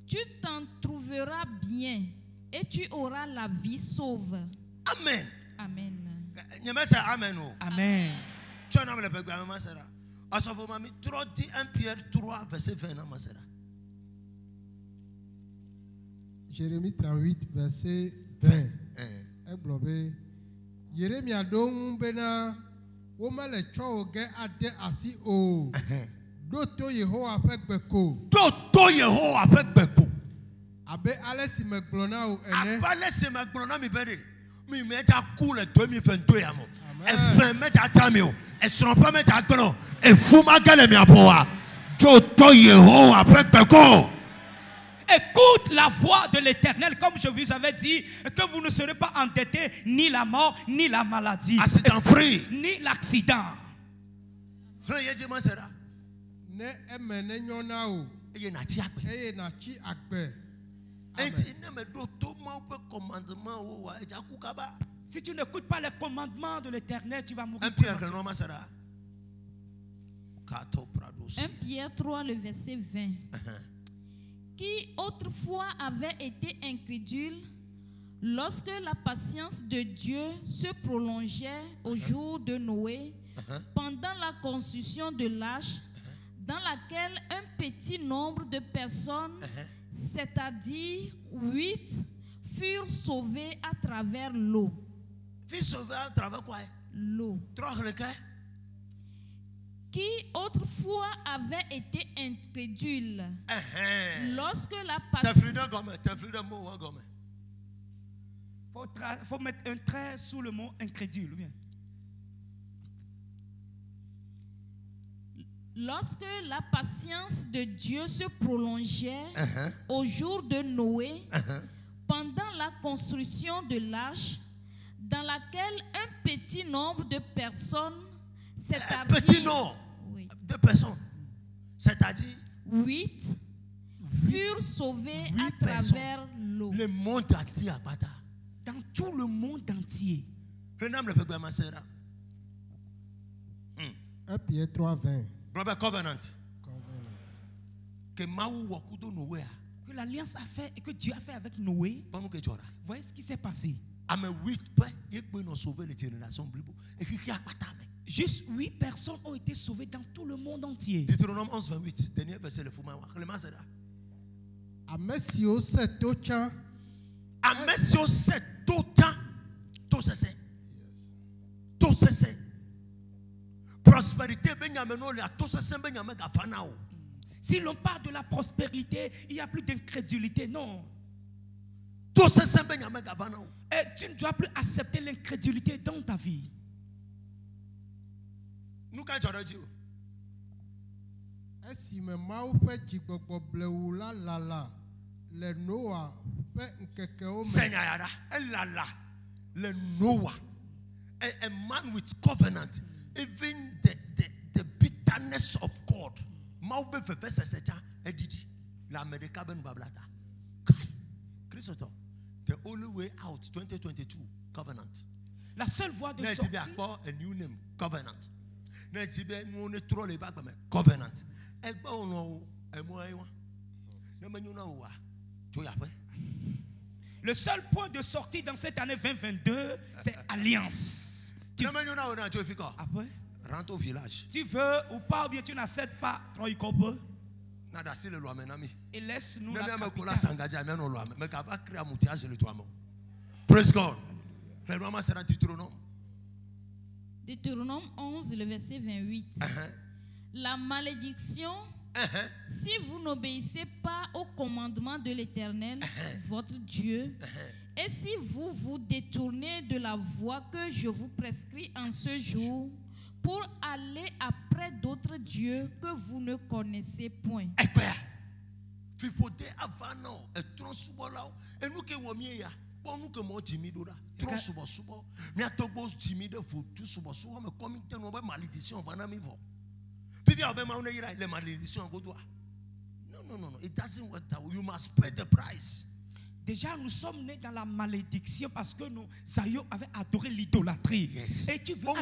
Speaker 3: Tu t'en trouveras bien et tu auras la vie sauve.
Speaker 2: Amen.
Speaker 3: Amen.
Speaker 1: Amen.
Speaker 4: Jérémie 38, verset 20. Jérémie a donc bena woma le choge ade asi o. Doto Yehowa fait beko.
Speaker 2: Doto Yehowa fait beko.
Speaker 4: Abe alesi me glona o ene.
Speaker 2: Abe alesi me glona mi bere. Mi meja cool 2022 yamo. E fin meja tamio. E sono pas meja glono. E fuma gale mi apoa. Doto Yehowa fait beko.
Speaker 1: Écoute la voix de l'Éternel, comme je vous avais dit, que vous ne serez pas endettés, ni la mort, ni la maladie, ni l'accident. Si tu n'écoutes pas les commandements de l'Éternel, tu vas mourir.
Speaker 3: 1 Pierre 3, le verset 20. Qui autrefois avait été incrédule, lorsque la patience de Dieu se prolongeait au jour de Noé, pendant la construction de l'arche, dans laquelle un petit nombre de personnes, c'est-à-dire 8, furent sauvées à travers l'eau.
Speaker 2: Furent sauvées à travers quoi?
Speaker 3: L'eau. Qui autrefois avait été incrédule, lorsque la patience...
Speaker 1: Faut mettre un trait sous le mot incrédule. Bien.
Speaker 3: Lorsque la patience de Dieu se prolongeait au jour de Noé, pendant la construction de l'arche, dans laquelle un petit nombre de personnes,
Speaker 2: un petit nombre de personnes, c'est-à-dire
Speaker 3: 8, furent sauvés à travers l'eau.
Speaker 2: Le monde entier à Bata.
Speaker 1: Dans tout le monde entier.
Speaker 4: 1 Pierre 3, 20.
Speaker 2: Robert Covenant.
Speaker 1: Que l'alliance a fait et que Dieu a fait avec Noé. Voyez ce qui s'est passé. Juste 8 personnes ont été sauvées dans tout le monde entier.
Speaker 2: Deutéronome 11, 28. Dernier verset, le Foumawa.
Speaker 4: Amesio c'est Tochan.
Speaker 2: Amesio c'est Tochan. Tout c'est. Tout c'est. Prospérité,
Speaker 1: si l'on parle de la prospérité, il n'y a plus d'incrédulité. Non.
Speaker 2: Tout c'est.
Speaker 1: Et tu ne dois plus accepter l'incrédulité dans ta vie.
Speaker 2: Nous quand j'aurais dit.
Speaker 4: Si me mau fait jigbogbo bleula lala le Noah fait nkeke o me.
Speaker 2: Seigneur, elle lala le Noah. a man with covenant, even the bitterness of God. The only way out, 2022, covenant.
Speaker 1: La seule voie de sortie.
Speaker 2: A new name, covenant. Covenant.
Speaker 1: Le seul point de sortie dans cette année 2022, c'est alliance.
Speaker 2: Après, rentre au village.
Speaker 1: Tu veux ou pas, ou bien tu n'acceptes pas, et laisse-nous la capitale.
Speaker 2: Praise God.
Speaker 3: Deutéronome 11, le verset 28. La malédiction, si vous n'obéissez pas au commandement de l'Éternel, votre Dieu, et si vous vous détournez de la voie que je vous prescris en ce jour, pour aller après d'autres dieux que vous ne connaissez point.
Speaker 2: No, it doesn't work that way. You must pay the price.
Speaker 1: Déjà, nous sommes nés dans la malédiction parce que nos aïeux avaient adoré l'idolâtrie.
Speaker 2: Yes.
Speaker 1: Et tu veux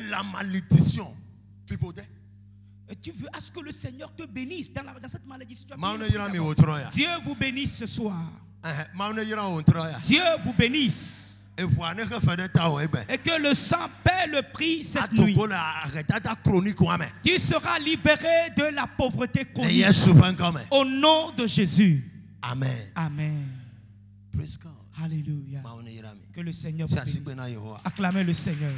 Speaker 2: la malédiction.
Speaker 1: Et tu veux à ce que le Seigneur te bénisse dans cette malédiction.
Speaker 3: Dieu vous bénisse ce soir.
Speaker 1: Dieu vous bénisse. Et que le sang paie le prix cette nuit. Tu seras libéré de la pauvreté chronique. Au nom de Jésus.
Speaker 2: Amen.
Speaker 1: Amen.
Speaker 2: Praise God.
Speaker 1: Alléluia. Que le Seigneur vous bénisse. Acclamez le Seigneur.